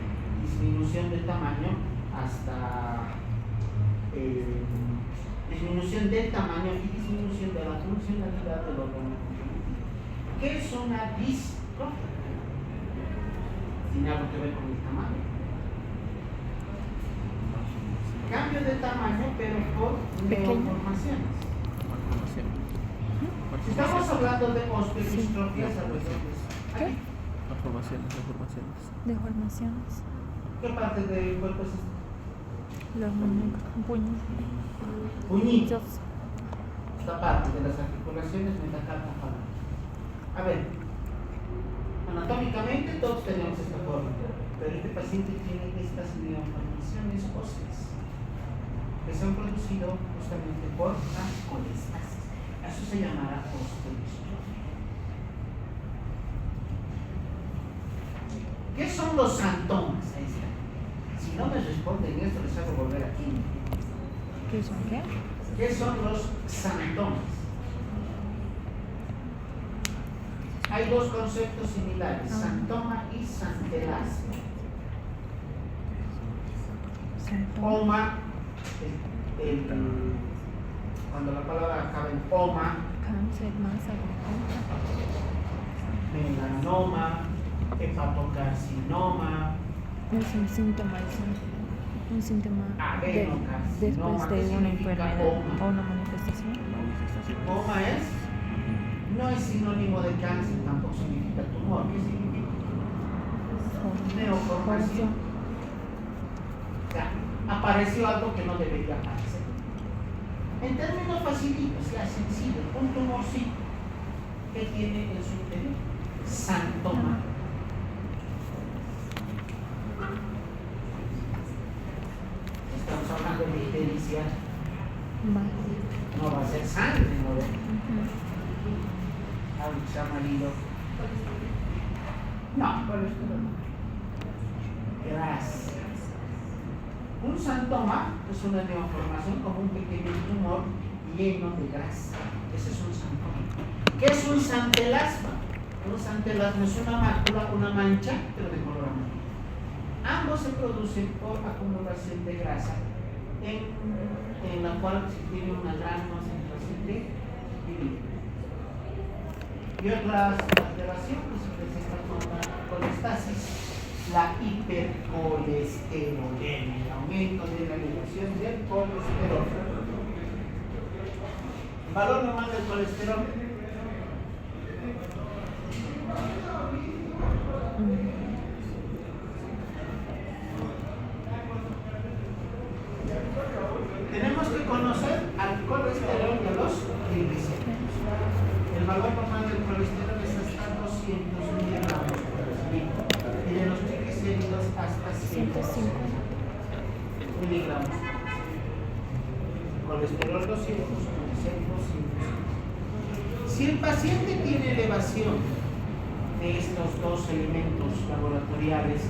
Disminución del tamaño hasta disminución del tamaño y disminución de la funcionalidad del órgano. ¿Qué es una distrofia? Tiene algo que ver con el tamaño. Cambio de tamaño, pero por neoformaciones. Si estamos hablando de osteodistrofias, ¿Qué? Deformaciones. ¿Qué parte del cuerpo es esta? Los muñecos, puños. Puñitos. Esta parte de las articulaciones metacarpofalares. A ver, anatómicamente todos tenemos esta forma, pero este paciente tiene estas neoformaciones óseas que se han producido justamente por la colestasis. Eso se llamará osteodistrofia. ¿Qué son los santomas? Ahí está. Si no me responden esto, les hago volver aquí. ¿Qué son qué? ¿Qué son los santomas? Hay dos conceptos similares, santoma y santelasia. Oma, cuando la palabra acaba en oma, Cáncer, masa, melanoma, hepatocarcinoma, Es un síntoma, un síntoma después de una enfermedad o una manifestación. Coma no es sinónimo de cáncer, tampoco significa tumor. ¿Qué significa? Neoformación. O sea, apareció algo que no debería aparecer. En términos facilitos, ya sencillo, un tumorcito que tiene en su interior santoma. Estamos hablando de ictericia. No va a ser sangre, ¿no? Algo que se ha marido. No, colesterol no. Grasa. Un santoma es una neoformación como un pequeño tumor lleno de grasa. Ese es un santoma. ¿Qué es un santelasma? Un santelasma es una mácula, una mancha, pero de color amarillo. Ambos se producen por acumulación de grasa, en la cual se tiene una gran concentración de lípidos. Y otras alteraciones se presentan con la colestasis, la hipercolesterolemia, el aumento de la elevación del colesterol. ¿Valor normal del colesterol? Tenemos que conocer al colesterol de los triglicéridos. El valor normal del colesterol es hasta 200 miligramos por decilitro y de los triglicéridos hasta 105 miligramos por decilitro. Colesterol 200, triglicéridos 105. Si el paciente tiene elevación de estos dos elementos laboratoriales,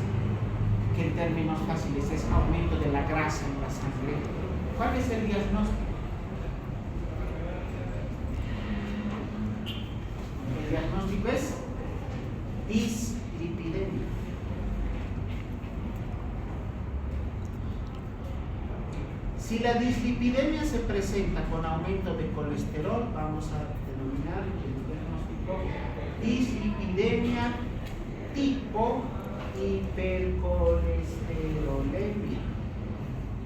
que en términos fáciles es aumento de la grasa en la sangre, ¿cuál es el diagnóstico? El diagnóstico es dislipidemia. Si la dislipidemia se presenta con aumento de colesterol, vamos a denominar el diagnóstico dislipidemia tipo hipercolesterolemia.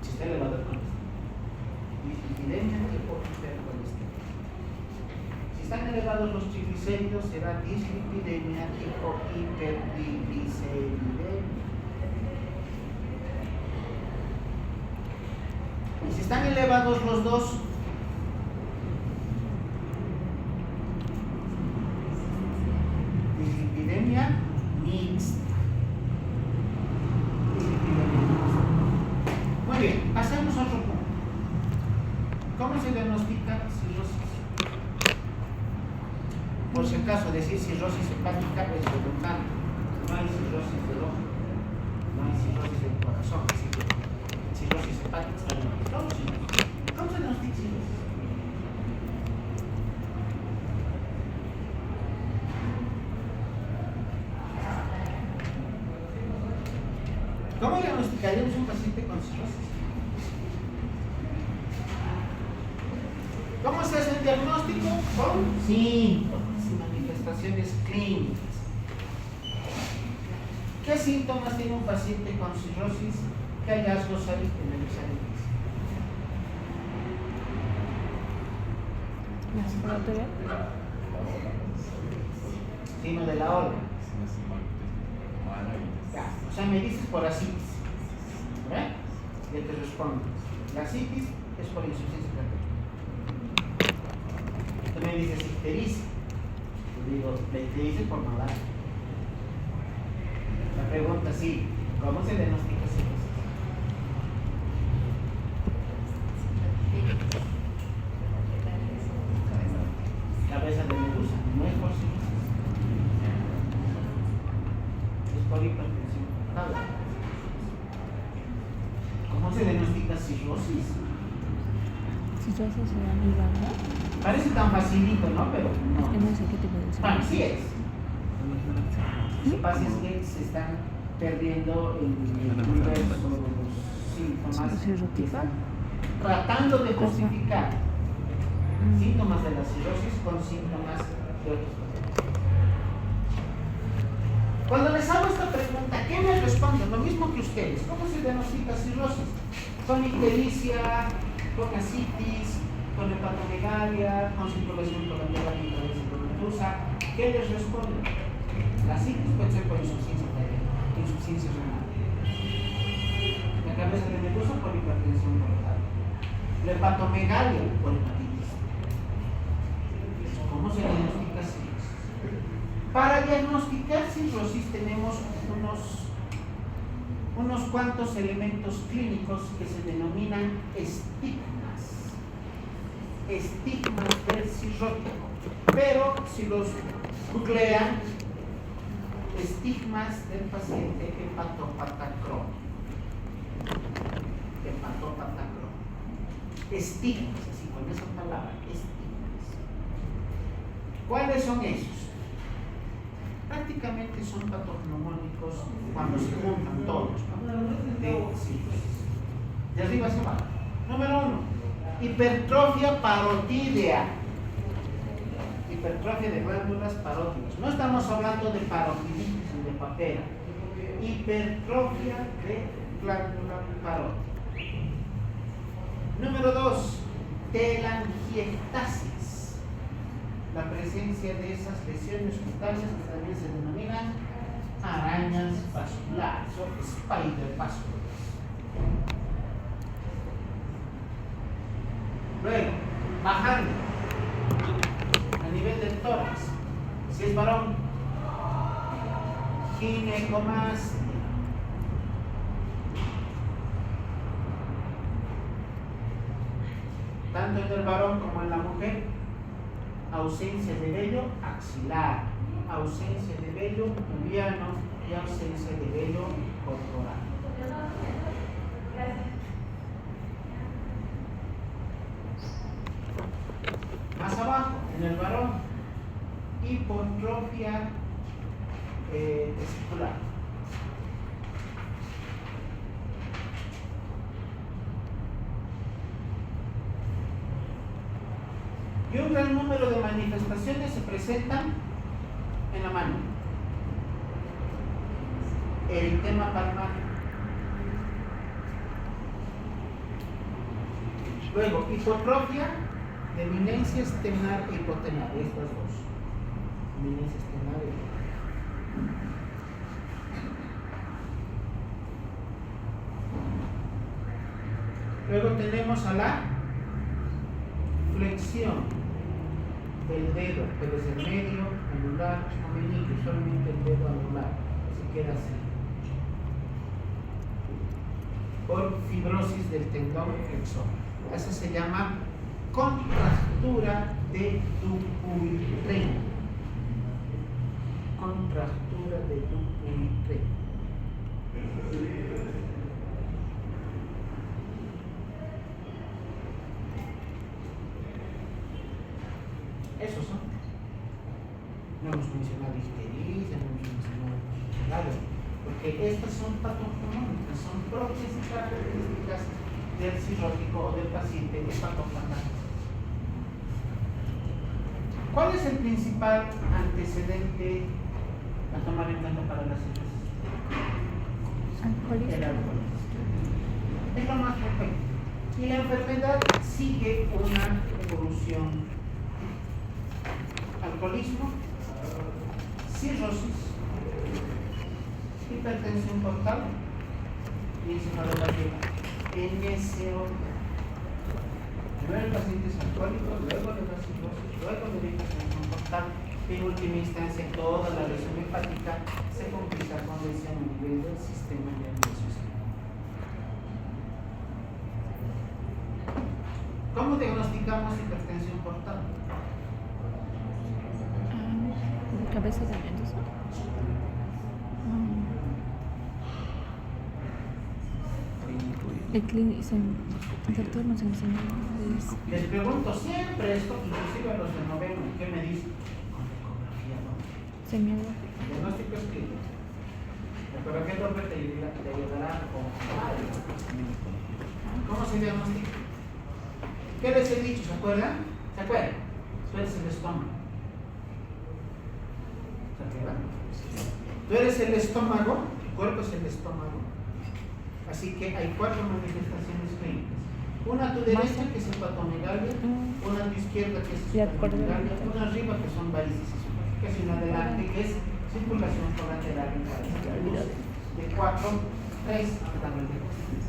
Si está elevado el colesterol. Dislipidemia tipo hipercolesterolemia. Si están elevados los triglicéridos, será dislipidemia tipo hipertrigliceridemia. Y si están elevados los dos, dislipidemia mixta. Muy bien, hacemos otro punto. ¿Cómo se diagnostica cirrosis? Por si acaso decir cirrosis hepática es redundante. No hay cirrosis del ojo, no hay cirrosis del corazón, así que cirrosis hepática está bien. ¿Cómo se diagnostica cirrosis? ¿Cómo diagnosticaríamos un paciente con cirrosis? ¿Cómo se hace el diagnóstico? Con síntomas y manifestaciones clínicas. ¿Qué síntomas tiene un paciente con cirrosis? ¿Qué hallazgos hay en el examen físico? ¿Laboratorio? Signo de la orden. Ya, o sea, me dices por asitis, ¿verdad? Yo te respondo. La asitis es por insuficiencia cardíaca. Tú me dices ictericia. Yo digo, la ictericia por no dar. La pregunta sí, ¿cómo se diagnostica cirrosis? Cabeza de medusa, no es por cirrosis. Es por hipertensión. ¿Cómo se diagnostica cirrosis? Cirrosis se da igual, ¿no? Parece tan facilito, ¿no? Pero no. Es que no sé qué tipo de Bueno, cirrosis. sí es. Lo que pasa es que se están perdiendo el universo de los síntomas que están tratando de justificar síntomas de la cirrosis con síntomas de otros pacientes. Cuando les hago esta pregunta, pregunta, ¿qué me responden? Lo mismo que ustedes. ¿Cómo se diagnostica cirrosis? Con ictericia, con ascitis, con hepatomegalia, con circulación colateral intravenosa. ¿Qué les responden? La ascitis puede ser por insuficiencia renal. La cabeza de medusa por hipertensión portal. La hepatomegalia por hepatitis. ¿Cómo se diagnostica cirrosis? Para diagnosticar cirrosis tenemos unos cuantos elementos clínicos que se denominan estigmas. Estigmas del cirrótico. Pero si los googlean, estigmas del paciente hepatopata crónico. Hepatopata crónico. Estigmas, así con esa palabra, estigmas. ¿Cuáles son esos? Prácticamente son patognomónicos cuando se juntan todos, ¿no? De cirrosis. De arriba hacia abajo. Número 1, hipertrofia parodídea. Hipertrofia de glándulas parótidas. No estamos hablando de parotiditis ni de papera. Hipertrofia de glándula parótida. Número 2, telangiectasis. La presencia de esas lesiones cutáneas que también se denominan arañas vasculares o spider vasculares. Luego, bajando a nivel del tórax, si es varón, ginecomastia. Tanto en el varón como en la mujer, ausencia de vello axilar, ausencia de vello pubiano y ausencia de vello corporal. Más abajo, en el varón, hipotrofia testicular. Y un gran número de manifestaciones se presentan en la mano. Eritema palmar. Luego, hipotrofia de eminencia estenar e hipotenar. Estas dos. Eminencia estenar e hipotenar. Luego tenemos a la flexión del dedo, pero es el medio, anular, no meñique, solamente el dedo anular, se queda así. Por fibrosis del tendón flexor. Eso se llama contractura de Dupuytren. Contractura de Dupuytren. Esos son. No hemos mencionado ictericia, no hemos mencionado nada, porque estas son patognomónicas, son propias y características del cirrótico o del paciente hepatopata. ¿Cuál es el principal antecedente a tomar en cuenta para la cirrosis? Alcoholismo. El alcoholismo. Es lo más frecuente. Y la enfermedad sigue una evolución. Alcoholismo, cirrosis, hipertensión portal y encefalopatía en ese orden. Primero el paciente es alcohólico, luego le da cirrosis, luego le da hipertensión portal y en última instancia toda la lesión hepática se complica con lesión a nivel del sistema nervioso central. ¿Cómo diagnosticamos hipertensión portal? Cabeza de medusa. El clínico internos en Les pregunto siempre esto, inclusive a los de noveno, ¿qué me dicen? Con ecografía, ¿no? semiógrafo. Diagnóstico es clínico. La ecografía doble te ayudará con ¿cómo se diagnostica? ¿Qué les he dicho? ¿Se acuerdan? ¿Se acuerdan? Tú eres el estómago. ¿Se acuerdan? Tú eres el estómago cuerpo es el estómago. Así que hay 4 manifestaciones clínicas. Una a tu derecha, que es hepatomegalia, una a tu izquierda, que es hepatomegalia, una arriba, que son varices esofágicas, y una adelante, que es circulación colateral en cabeza. De 4, 3 dan el diagnóstico.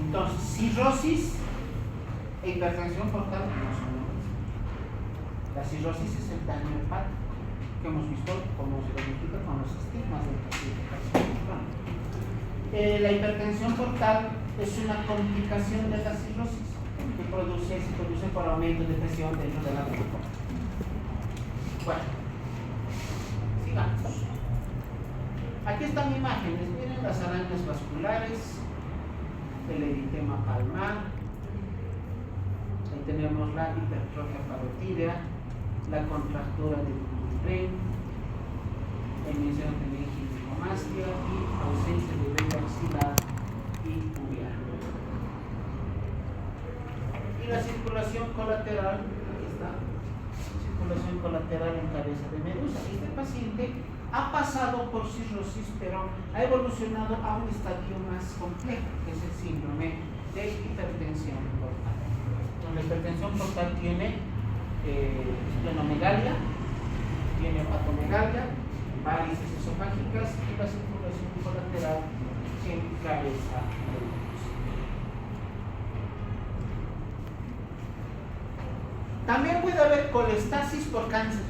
Entonces, cirrosis e hipertensión portal no son lo mismo. La cirrosis es el daño hepático que hemos visto cómo se identifica con los estigmas del paciente carcinoma. La hipertensión portal es una complicación de la cirrosis que se produce por aumento de presión dentro de la glucosa. Bueno, sigamos. Aquí están imágenes, miren las arañas vasculares, el eritema palmar, ahí tenemos la hipertrofia parotídea, la contractura del tren, menciono también ginecomastia y ausencia de vello axilar y uvear. Y la circulación colateral, aquí está, circulación colateral en cabeza de medusa. Este paciente ha pasado por cirrosis, pero ha evolucionado a un estadio más complejo, que es el síndrome de hipertensión portal. La hipertensión portal tiene esplenomegalia, tiene hepatomegalia, varices esofágicas y la circulación colateral en cabeza de medusa. También puede haber colestasis por cáncer.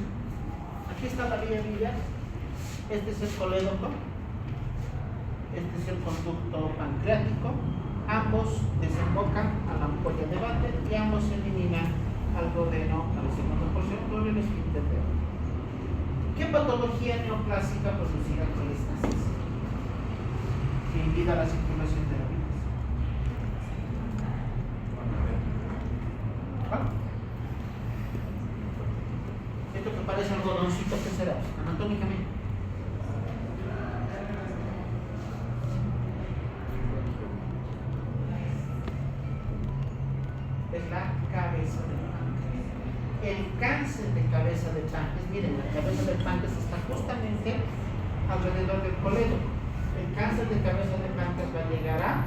Aquí está la vía biliar. Este es el colédoco, este es el conducto pancreático, ambos desembocan a la ampolla de Vater y ambos eliminan al duodeno a la segunda porción por el esfínter de Vater. ¿Qué patología neoplásica producirá colestasis que impida la circulación de la bilis? ¿Cuál? Esto que parece algodoncito, ¿qué será? Anatómicamente. Es la cabeza del páncreas. El cáncer de cabeza del páncreas, miren, la cabeza del páncreas está justamente alrededor del colédoco. El cáncer de cabeza del páncreas va a llegar a,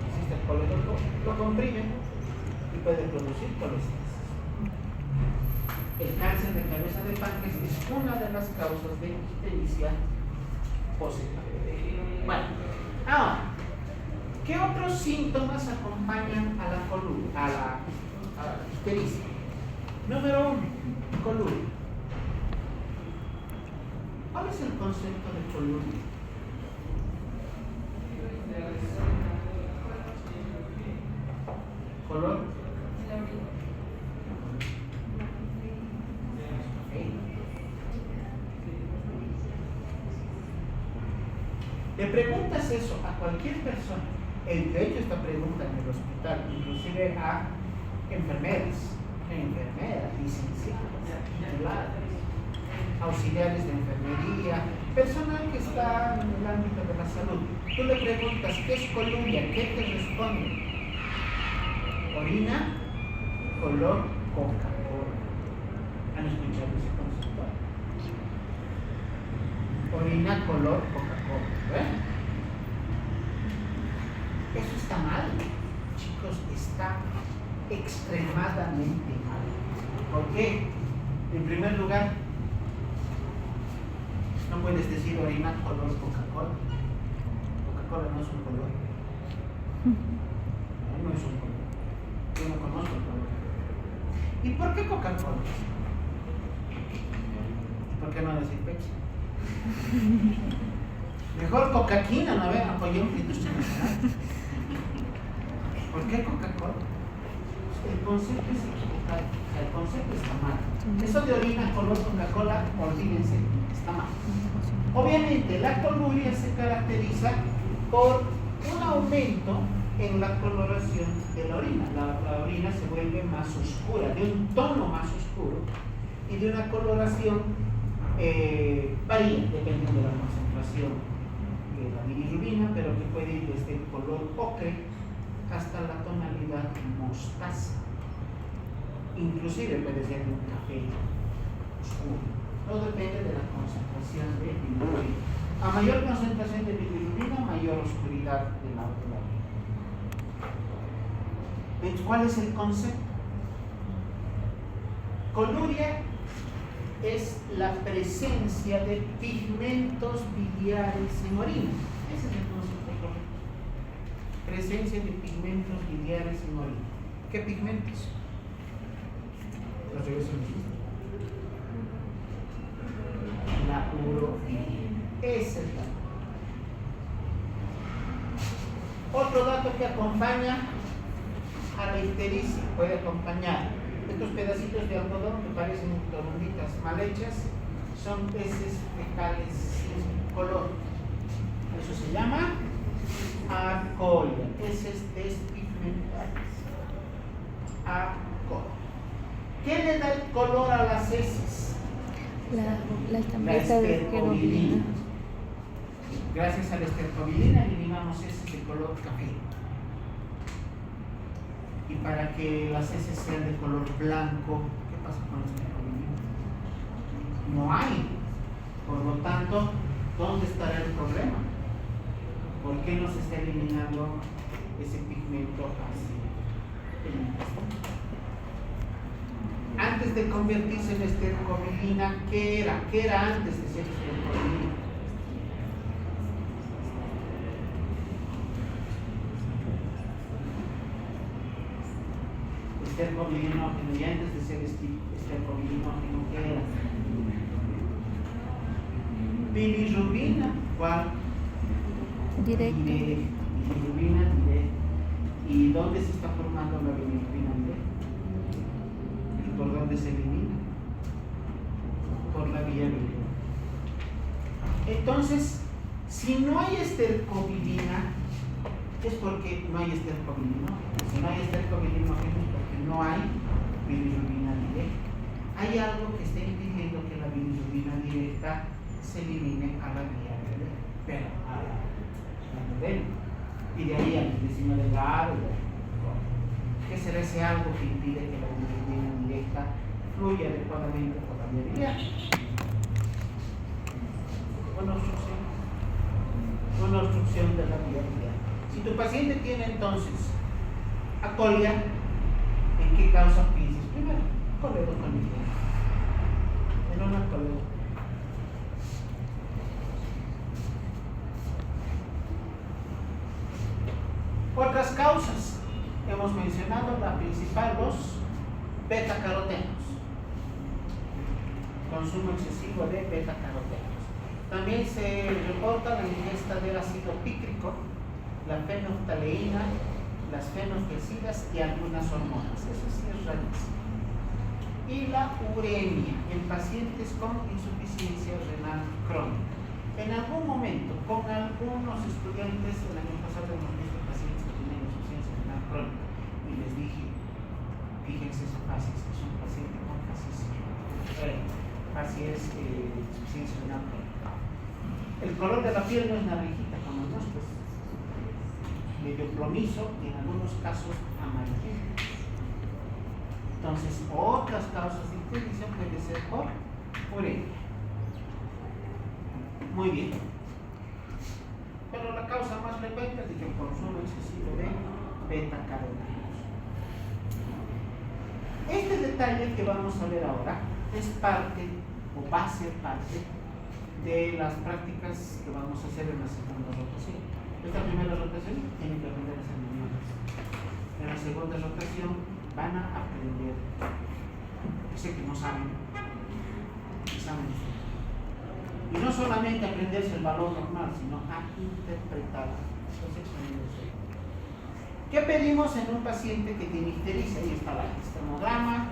existe el colédoco, lo comprime y puede producir colestasis. El cáncer de cabeza del páncreas es una de las causas de ictericia positiva. Bueno, ahora, ¿qué otros síntomas acompañan a la columna, a la ictericia? Número 1, coluria. ¿Cuál es el concepto de coluria? Color. Le preguntas eso a cualquier persona. De hecho, esta pregunta en el hospital, inclusive a enfermeras, licenciadas, tituladas, auxiliares de enfermería, personal que está en el ámbito de la salud. Tú le preguntas, ¿qué es coluria? ¿Qué te responde? Orina, color Coca-Cola. ¿Han escuchado ese concepto? Orina, color Coca-Cola. ¿Ven? Eso está mal, chicos, está extremadamente mal. ¿Por qué? En primer lugar, no puedes decir orina color Coca-Cola. Coca-Cola no es un color. No es un color. Yo no conozco el color. ¿Y por qué Coca-Cola? ¿Y por qué no decir Pepsi? Mejor Coca-Quina, no vean, apoyó una industria nacional. ¿Por qué Coca-Cola? El concepto es equivocado, el concepto está mal. Eso de orina color Coca-Cola, olvídense, está mal. Obviamente, la coluria se caracteriza por un aumento en la coloración de la orina. La orina se vuelve más oscura, de un tono más oscuro y de una coloración varía, dependiendo de la concentración de la bilirrubina, pero que puede ir desde el color ocre hasta la tonalidad mostaza. Inclusive puede ser de un café oscuro. Todo depende de la concentración de bilirrubina. A mayor concentración de bilirrubina, mayor oscuridad del lado de la orina. ¿Cuál es el concepto? Coluria es la presencia de pigmentos biliares en orina. Ese es el concepto correcto. Presencia de pigmentos biliares en orina. ¿Qué pigmentos? Los regresionistas. La urobilina. Ese es el dato. Otro dato que acompaña a la ictericia, puede acompañar estos pedacitos de algodón que parecen torunditas mal hechas, son heces fecales sin color. Eso se llama acolia, heces despigmentadas. Acolia. ¿Qué le da el color a las heces? La estampita de estercobilina. Gracias a la estercobilina eliminamos heces de color café. Y para que las heces sean de color blanco, ¿qué pasa con la estercobilina? No hay. Por lo tanto, ¿dónde estará el problema? ¿Por qué no se está eliminando ese pigmento hacia el intestino? Antes de convertirse en estercobilina, ¿qué era? ¿Qué era antes de ser estercobilina? Estercobilinógeno, y antes de ser estercobilinógeno, ¿qué era? Bilirrubina, ¿cuál? Directo. Bilirrubina directa. ¿Y dónde se está formando la bilirrubina directa? ¿Y por dónde se elimina? Por la vía biliar. Entonces, si no hay estercobilina, es porque no hay estercobilinógeno. Si no hay estercobilinógeno es porque no hay bilirrubina directa. Hay algo que está impidiendo que la bilirrubina directa se elimine a la vía biliar, pero a la duodeno. Y de ahí al intestino delgado. ¿Qué será ese algo que impide que la bilirrubina directa fluya adecuadamente por la vía biliar? Una obstrucción de la vía biliar. Si tu paciente tiene entonces acolia, ¿en qué causa crisis? Primero, coledo familiar. En una coledo. Otras causas, hemos mencionado la principal, los beta-carotenos. Consumo excesivo de beta-carotenos. También se reporta la ingesta del ácido pícrico, la fenoftaleína, las fenotiacidas y algunas hormonas. Eso sí es rarísimo. Y la uremia en pacientes con insuficiencia renal crónica. En algún momento, con algunos estudiantes, el año pasado hemos visto pacientes que tienen insuficiencia renal crónica y les dije, fíjense su fases, que es un paciente con fases insuficiencia renal crónica. El color de la piel no es naranjita como el nuestro, medio plomizo y en algunos casos amarillento. Entonces, otras causas de ictericia puede ser por uremia. Muy bien. Pero la causa más frecuente es el consumo excesivo de beta-carotenos. Este detalle que vamos a ver ahora es parte, o va a ser parte, de las prácticas que vamos a hacer en la segunda rotación. Esta primera rotación tienen que aprender a hacer maniobras. En la segunda rotación van a aprender, sé que no saben, exámenes. Y no solamente aprenderse el valor normal, sino a interpretar los exámenes. ¿Qué pedimos en un paciente que tiene ictericia? Ahí está el hemograma,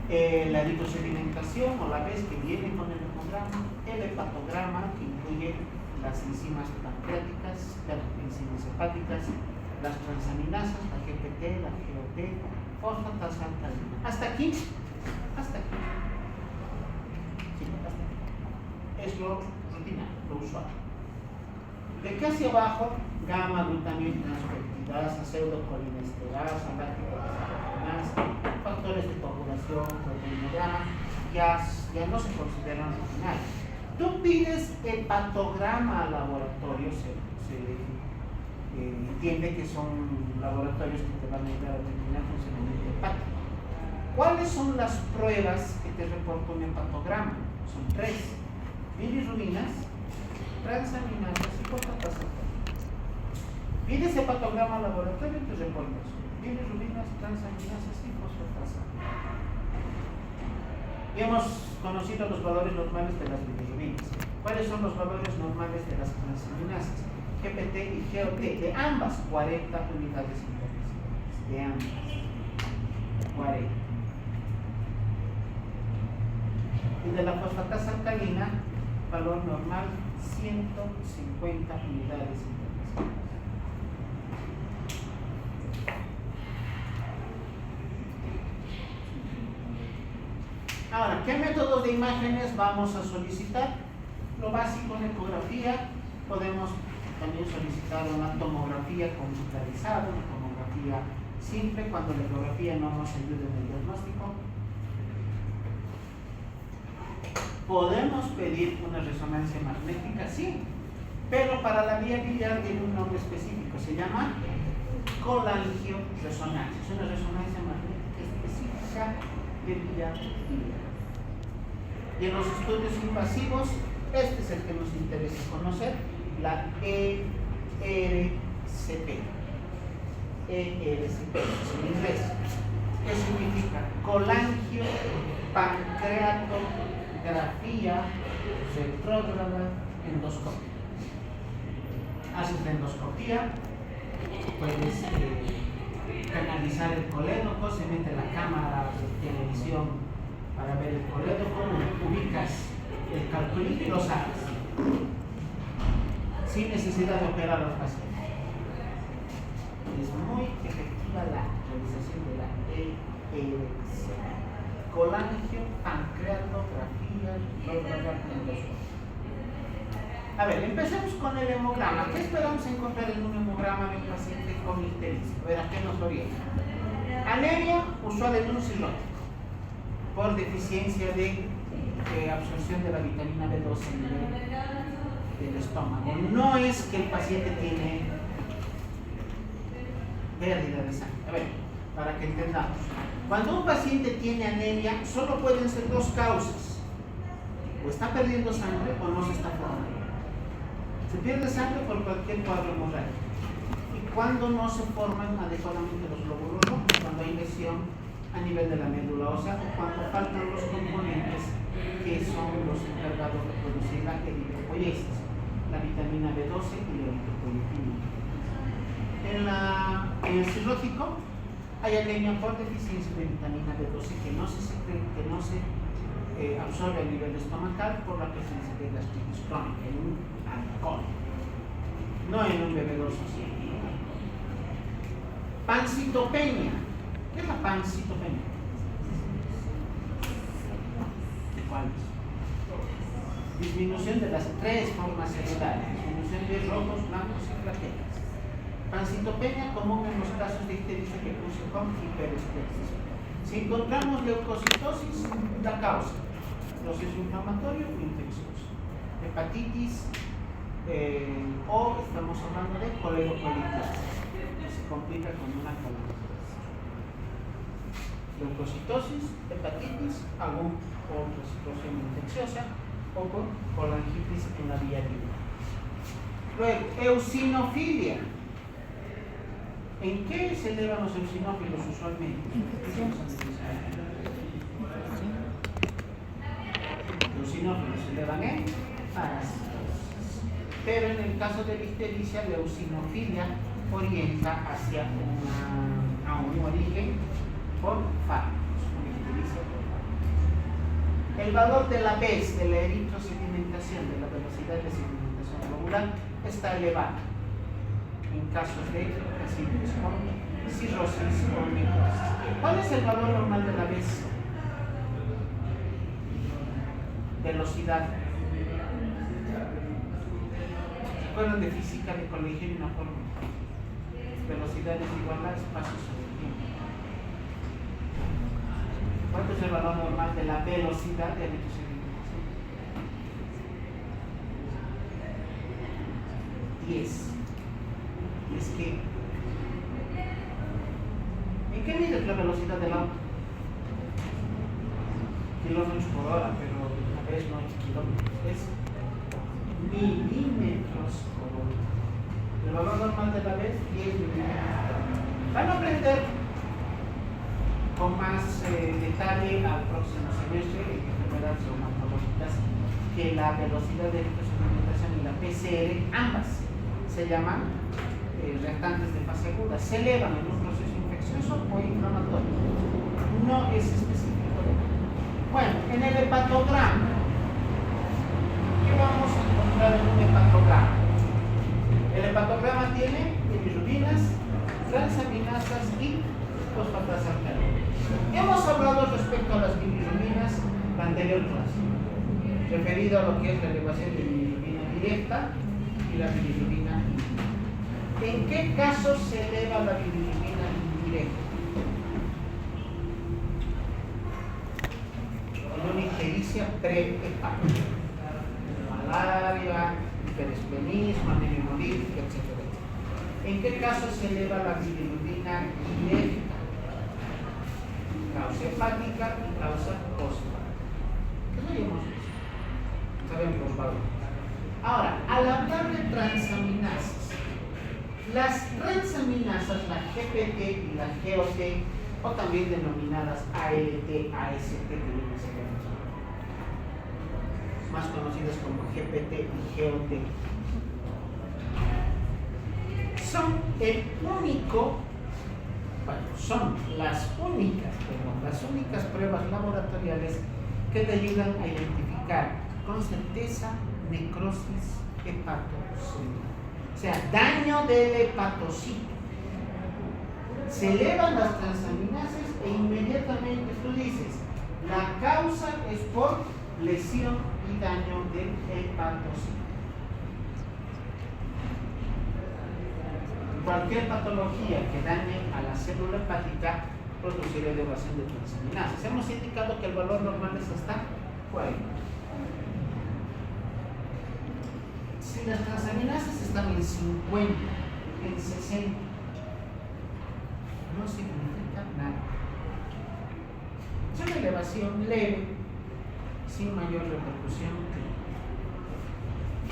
la eritrosedimentación o la vez que viene con el hemograma, el hepatograma que incluye las enzimas pancreáticas, las enzimas hepáticas, las transaminasas, la GPT, la GOT, fosfatazaltalina. ¿Hasta aquí? Hasta aquí. Sí, hasta aquí. Es lo rutinario, lo usual. De aquí hacia abajo, gamma, glutamina, transcriptidasa, pseudocolinesterosa, láctico, factores de coagulación, proteinograma, GAS, ya no se consideran rutinarios. Tú pides hepatograma al laboratorio, se entiende que son laboratorios que te van a ayudar a determinar el funcionamiento hepático. ¿Cuáles son las pruebas que te reporta un hepatograma? Son 3: bilirrubinas, transaminasas y fosfatasa. Pides hepatograma al laboratorio y te reporta eso: bilirrubinas, transaminasas y fosfatasa. Y hemos conocido los valores normales de las bilirrubinas. ¿Cuáles son los valores normales de las transaminasas? GPT y GOT, de ambas 40 unidades internacionales, de ambas 40. Y de la fosfatasa alcalina, valor normal 150 unidades internacionales. Ahora, ¿qué métodos de imágenes vamos a solicitar? Lo básico en ecografía, podemos también solicitar una tomografía computarizada, una tomografía simple, cuando la ecografía no nos ayude en el diagnóstico. Podemos pedir una resonancia magnética, sí, pero para la vía biliar tiene un nombre específico, se llama colangioresonancia. Es una resonancia magnética específica de vía biliar. Y en los estudios invasivos, este es el que nos interesa conocer, la ERCP. ERCP, en inglés. ¿Qué significa? Colangiopancreatografía retrógrada endoscópica. Haces la endoscopía, puedes canalizar el colédoco, se mete la cámara de televisión para ver el colédoco, ubicas el calculito y lo sacas, sin necesidad de operar a los pacientes. Es muy efectiva la realización de la ERC, colangiopancreatografía retrógrada endoscópica. A ver, empecemos con el hemograma. ¿Qué esperamos encontrar en un hemograma de un paciente con ictericia? A ver, ¿a qué nos orienta? Anemia usual en un cirrótico por deficiencia de absorción de la vitamina B12 del estómago. No es que el paciente tiene pérdida de sangre. A ver, para que entendamos. Cuando un paciente tiene anemia, solo pueden ser 2 causas: o está perdiendo sangre o no se está formando. Se pierde sangre por cualquier cuadro hemorrágico. Y cuando no se forman adecuadamente los glóbulos rojos, cuando hay lesión a nivel de la médula ósea o cuando faltan los componentes que son los encargados de producir la eritropoiesis, la vitamina B12 y la eritropoietina. En el cirrótico hay anemia por deficiencia de vitamina B12 que no se absorbe a nivel estomacal por la presencia de gastritis crónica en un alcohol, no en un bebedor social. Pancitopenia. ¿Qué es la pancitopenia? ¿Cuál es? Disminución de las 3 formas celulares, disminución de rojos, blancos y plaquetas. Pancitopenia común en los casos de ictericia que puse con hiperestesis. Si encontramos leucocitosis, la causa: proceso inflamatorio o infeccioso, hepatitis o estamos hablando de coledocolitiasis, que se complica con una colangiosis. Leucocitosis, hepatitis, algún otra situación infecciosa o con colangitis en la vía biliar. Luego, eosinofilia. ¿En qué se elevan los eosinófilos usualmente? Los eosinófilos se elevan en parasitosis. Pero en el caso de la ictericia, la eosinofilia orienta hacia a un origen por fármacos, una ictericia por fármacos. El valor de la BES, de la eritrosedimentación, de la velocidad de sedimentación globular, está elevado en casos de pacientes con cirrosis o necrosis. ¿Cuál es el valor normal de la BES? Velocidad. ¿Se acuerdan de física de colegio y una fórmula? Velocidad es igual a espacio sobre tiempo. ¿Cuánto es el valor normal de la velocidad de electrosedimentación? 10. ¿10 qué? ¿En qué mides la velocidad del auto? Kilómetros por hora, pero a veces no es kilómetros, es milímetros por hora. El valor normal de la vez, 10 milímetros por hora. Van a aprender con más detalle al próximo semestre en enfermedades reumatológicas que la velocidad de electrosedimentación y la PCR, ambas se llaman reactantes de fase aguda, se elevan en un proceso infeccioso o inflamatorio. No es específico. Bueno, en el hepatograma, ¿qué vamos a encontrar en un hepatograma? El hepatograma tiene bilirrubinas, transaminasas y fosfatasa alcalina. Hemos hablado respecto a las bilirrubinas la anterior clase, referido a lo que es la elevación de bilirrubina directa y la bilirrubina indirecta. ¿En qué casos se eleva la bilirrubina indirecta? En una ictericia prehepática, malaria, hiperesplenismo, anemia hemolítica, etc. ¿En qué casos se eleva la bilirrubina directa? Causa hepática y causa posthepática. ¿Qué sabemos? Sabemos los valores. Ahora, al hablar de transaminasas, las transaminasas, la GPT y la GOT, o también denominadas ALT, AST, que vienen a ser más conocidas como GPT y GOT, son son las únicas pruebas laboratoriales que te ayudan a identificar con certeza necrosis hepatocelular, o sea, daño del hepatocito. Se elevan las transaminasas e inmediatamente tú dices, la causa es por lesión y daño del hepatocito. Cualquier patología que dañe a la célula hepática producirá elevación de transaminasas. Hemos indicado que el valor normal es hasta 40. Si las transaminasas están en 50, en 60, no significa nada. Es una elevación leve, sin mayor repercusión clínica.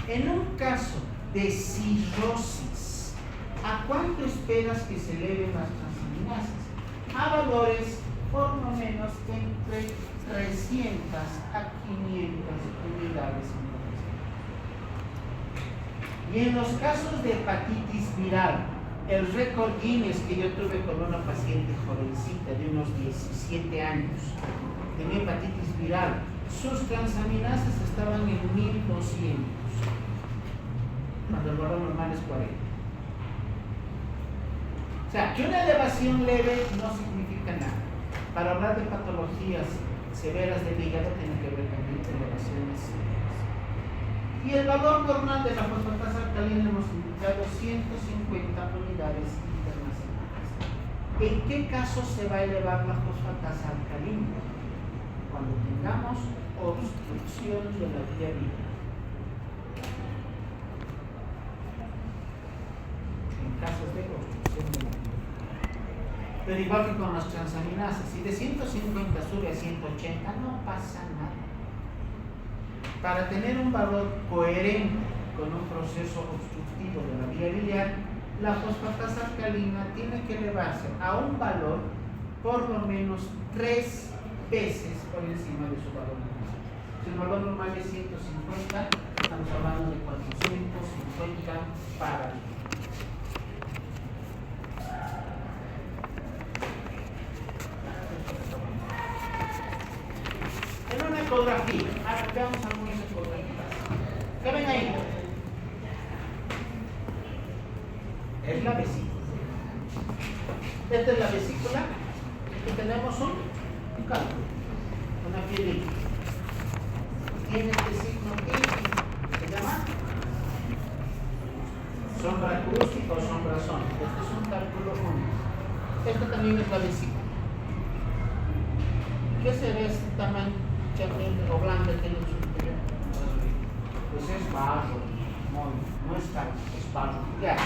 En un caso de cirrosis, ¿a cuánto esperas que se eleven las transaminasas? A valores por lo menos entre 300 a 500 unidades. Y en los casos de hepatitis viral, el récord Guinness que yo tuve con una paciente jovencita de unos 17 años, tenía hepatitis viral, sus transaminasas estaban en 1200, cuando el valor normal es 40. O sea, que una elevación leve no significa nada. Para hablar de patologías severas del hígado tiene que ver también con elevaciones severas. Y el valor normal de la fosfatasa alcalina hemos indicado 150 unidades internacionales. ¿En qué caso se va a elevar la fosfatasa alcalina? Cuando tengamos obstrucción de la vía biliar. En casos de obstrucción de la vía. Pero igual que con las transaminasas, si de 150 sube a 180, no pasa nada. Para tener un valor coherente con un proceso obstructivo de la vía biliar, la fosfatasa alcalina tiene que elevarse a un valor por lo menos 3 veces por encima de su valor normal. Si el valor normal es 150, estamos hablando de 450 para el día. En una ecografía, veamos algunas ecografías. ¿Qué ven ahí? Es la vesícula. Esta es la vesícula y tenemos un cálculo, una pielita. Tiene este signo I, se llama sombra acústica o sombra sónica. Este es un cálculo único. Esto también es la vesícula. ¿qué será este tamaño o blanco que tiene en su interior? Pues es barro, no es cal, es barro biliar.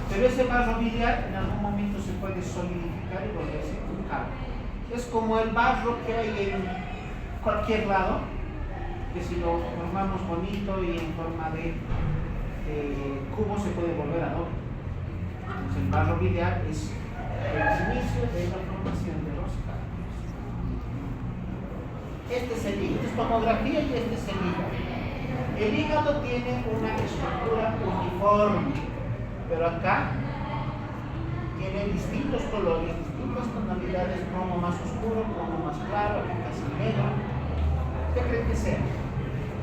Pero ese barro biliar en algún momento se puede solidificar y volverse un cal. Es como el barro que hay en cualquier lado, que si lo formamos bonito y en forma de cubo se puede volver a doble. Entonces el barro biliar es el inicio de la formación de los callos. Este es el hígado, esta es tomografía y este es el hígado. El hígado tiene una estructura uniforme, pero acá tiene distintos colores, distintas tonalidades, cromo más oscuro, cromo más claro, aquí casi negro. ¿Qué creen que sea?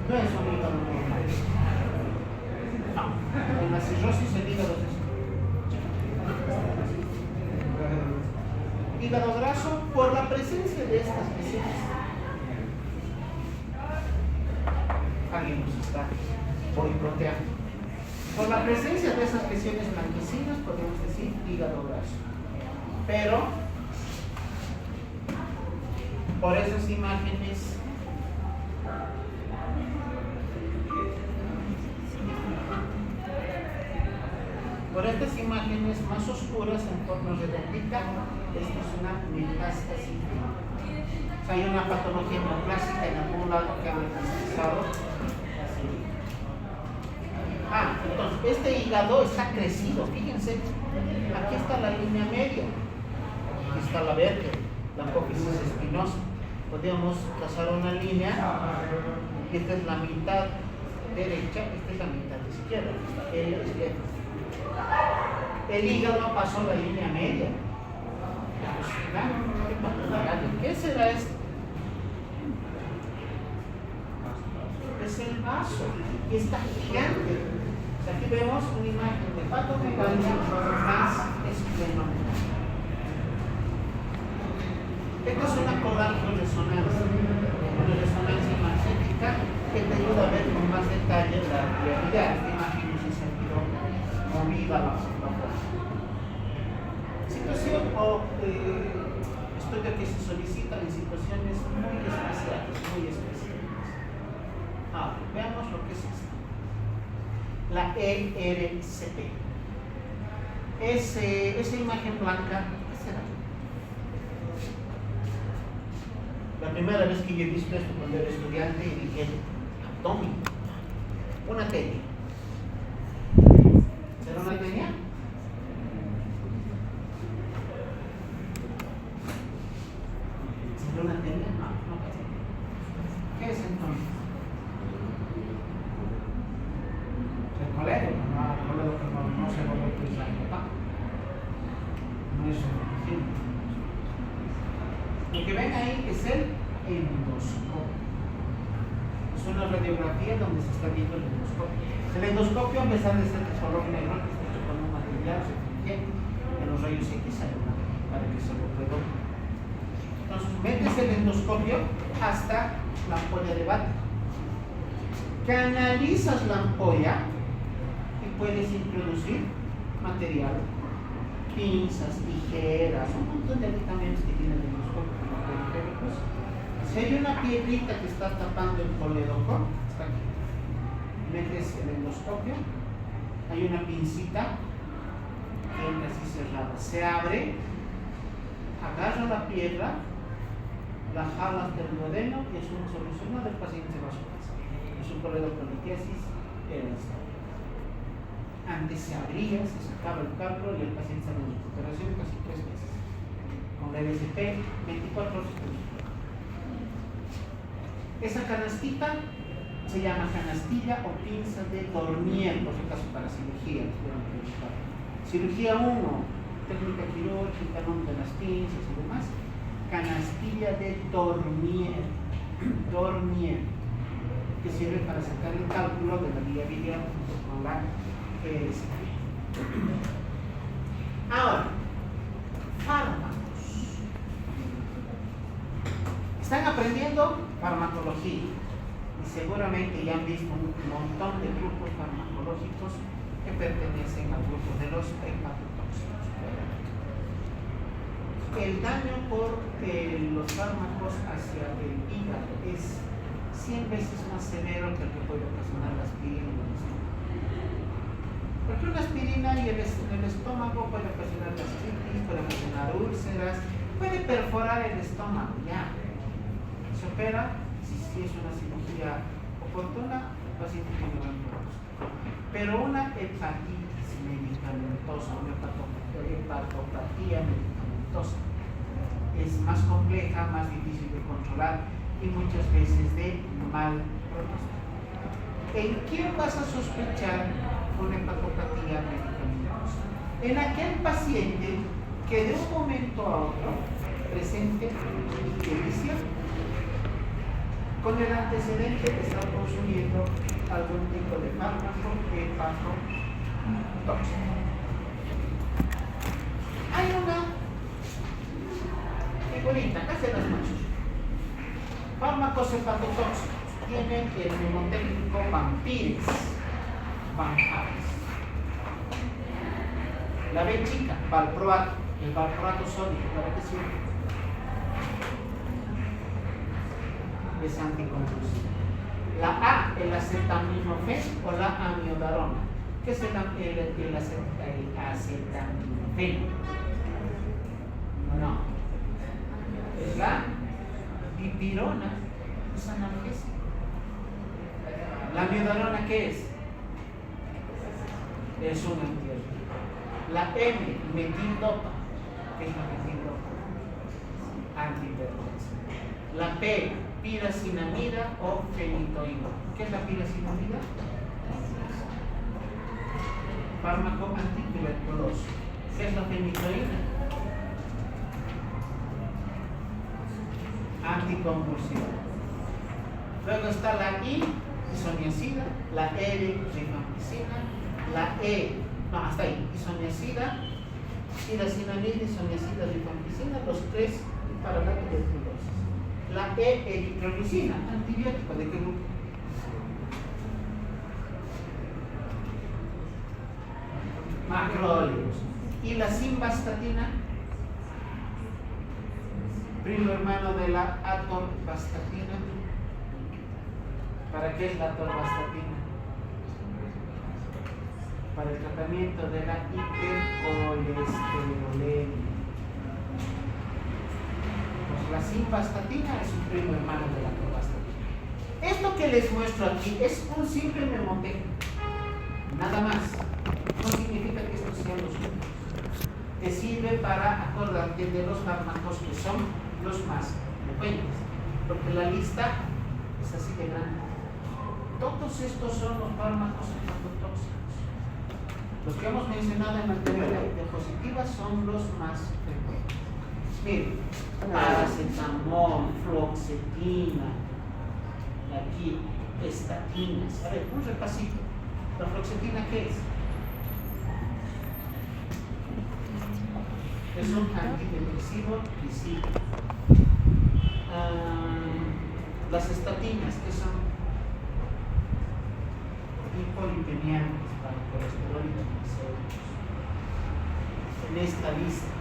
No es un hígado normal. No, en la cirrosis el hígado es eso. Hígado graso por la presencia de estas lesiones. Alguien nos está boicoteando. Por la presencia de esas lesiones blanquecinas podemos decir hígado graso. Pero por esas imágenes estas imágenes más oscuras en forma redondita, esto es una metástasis. O sea, hay una patología neoplásica en algún lado que ha metastasizado. Entonces, este hígado está crecido, fíjense, aquí está la línea media, aquí está la vértebra, la apófisis espinosa. Podríamos trazar una línea, y esta es la mitad derecha, esta es la mitad izquierda, el hígado pasó la línea media. ¿Qué será esto? Es el vaso, y está gigante. Aquí vemos una imagen de patomegalia más esplenomegalia. Esta es una codarco-resonancia, una resonancia magnética que te ayuda a ver con más detalle la realidad. Esta imagen es en sentido movida la foto. Situación o estudio que se solicita en situaciones muy especiales. Veamos lo que es esto. La ERCP. Esa imagen blanca, ¿qué será? La primera vez que yo he visto esto cuando era estudiante y dije, abdomen, una tenia. ¿Será una tenia? ¿Será una tenia? No. ¿Qué es entonces? El colédono, no se vuelve a utilizar el papá. No es suficiente. Lo que ven ahí es el endoscopio. Es una radiografía donde se está viendo el endoscopio. El endoscopio, a pesar de ser de color negro, está hecho con un material refulgente. En los rayos X hay una para que se lo pueda. Entonces, metes el endoscopio hasta la ampolla de bata. Canalizas la ampolla y puedes introducir material, pinzas, tijeras, un montón de aditamentos que tiene el endoscopio. Si hay una piedrita que está tapando el colédoco, está aquí. Metes el endoscopio, hay una pincita que entra así cerrada, se abre, agarra la piedra, la jalas del duodeno y es una solución del paciente se va a su casa. Es un coledocrolitiasis antes se abría, se sacaba el cálculo y el paciente salió en recuperación casi 3 meses. Con la LSP 24 horas. Esa canastita se llama canastilla o pinza de Dornier, por si acaso para cirugía. Cirugía 1, técnica quirúrgica, nombre de las pinzas y demás. Canastilla de Dornier, que sirve para sacar el cálculo de la vía biliar con la PSP. Ahora, fármacos. Están aprendiendo farmacología y seguramente ya han visto un montón de grupos farmacológicos que pertenecen al grupo de los hepatotóxicos. el daño por los fármacos hacia el hígado es 100 veces más severo que el que puede ocasionar la aspirina en el estómago. Porque una aspirina en el estómago puede ocasionar gastritis, puede ocasionar úlceras, puede perforar el estómago, ya. Se opera, si es una cirugía oportuna, el paciente tiene buen pronóstico. Pero una hepatitis medicamentosa, una hepatopatía medicamentosa, es más compleja, más difícil de controlar y muchas veces de mal pronóstico. ¿En quién vas a sospechar una hepatopatía medicamentosa? En aquel paciente que de un momento a otro presente ictericia con el antecedente de estar consumiendo algún tipo de fármaco hepatotóxico. Hay una figurita, acá se las muestro. Fármacos hepatotóxicos. Tienen el mnemotécnico Vampires. La B chica, valproato. El valproato sódico, ¿para qué sirve? Es anticonvulsivo. La A, el acetaminofén o la amiodarona. ¿Qué es el acetaminofén? No. Es la dipirona, es analgésico. ¿La amiodarona qué es? Es un antialérgico. La M, metildopa. ¿Qué es la metildopa? Antihipertensiva. La P, piracinamida o fenitoína. ¿Qué es la piracinamida? Fármaco antituberculoso. ¿Qué es la fenitoína? Anticonvulsiva. Luego está la I, isoniazida, la R, rifampicina, la E, no, hasta ahí, isoniazida, piracinamida, isoniazida, rifampicina, los tres para la tuberculosis. La E, eritromicina, antibiótico, ¿de qué grupo? Macrólidos. Y la simvastatina, primo hermano de la atorvastatina. ¿Para qué es la atorvastatina? Para el tratamiento de la hipercolesterolemia. Pues la simvastatina es un primo hermano de la atorvastatina. Esto que les muestro aquí es un simple mnemotécnico, nada más. No significa que estos sean los únicos. Te sirve para acordarte de los fármacos que son los más frecuentes, porque la lista es así de grande. Todos estos son los fármacos hepatotóxicos. Los que hemos mencionado en la anterior diapositiva son los más frecuentes. Miren, paracetamol, fluoxetina, aquí estatinas. A ver, un repasito. ¿La fluoxetina qué es? Es un antidepresivo lisíquico. Las estatinas, que son hipolipemiantes para el colesterol y triglicéridos. En esta lista,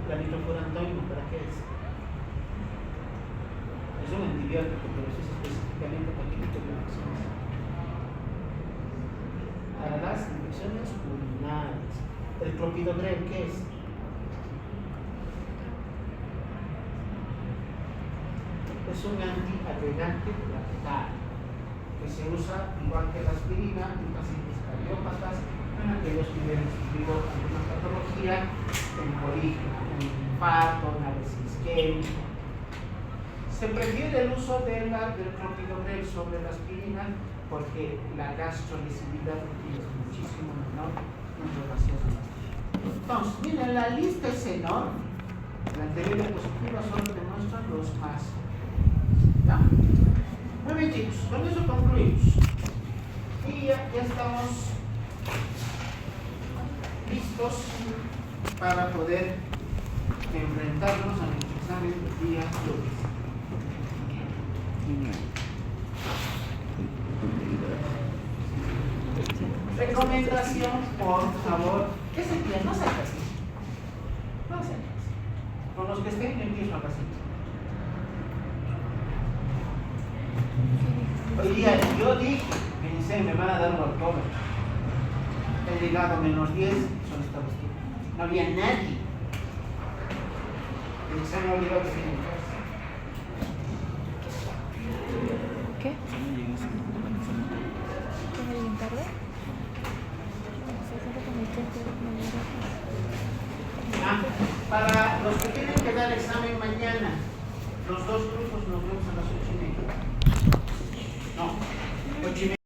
la nitrofurantoína, ¿para qué es? Es un antibiótico, pero eso es específicamente para infecciones. Para las infecciones urinarias. ¿El clopidogrel qué es? Es un antiagregante plaquetario que se usa igual que la aspirina en pacientes cardiópatas, en aquellos que hubieran sufrido alguna patología embolígena, un infarto, una arritmia isquémica. Se prefiere el uso del clopidogrel sobre la aspirina porque la gastrolesibilidad es muchísimo menor en relación a la aspirina. Entonces, miren, la lista es enorme. La anterior diapositiva solo demuestra los más. ¿Ya? Muy bien, chicos, con eso concluimos. Y ya estamos listos para poder enfrentarnos a nuestro examen del día lunes. Recomendación, por favor, que se quede, no se haga así. No se haga así. estén, yo empiezo a las 5. Hoy día yo dije, pensé, me van a dar un autógrafo. He llegado a -10, solo estaba tú. No había nadie. El examen obligado que tiene en casa. ¿Qué? ¿Qué me lleguen tarde? Para los que tienen que dar examen mañana, los dos grupos nos vemos a las 8:30. No, 8:30.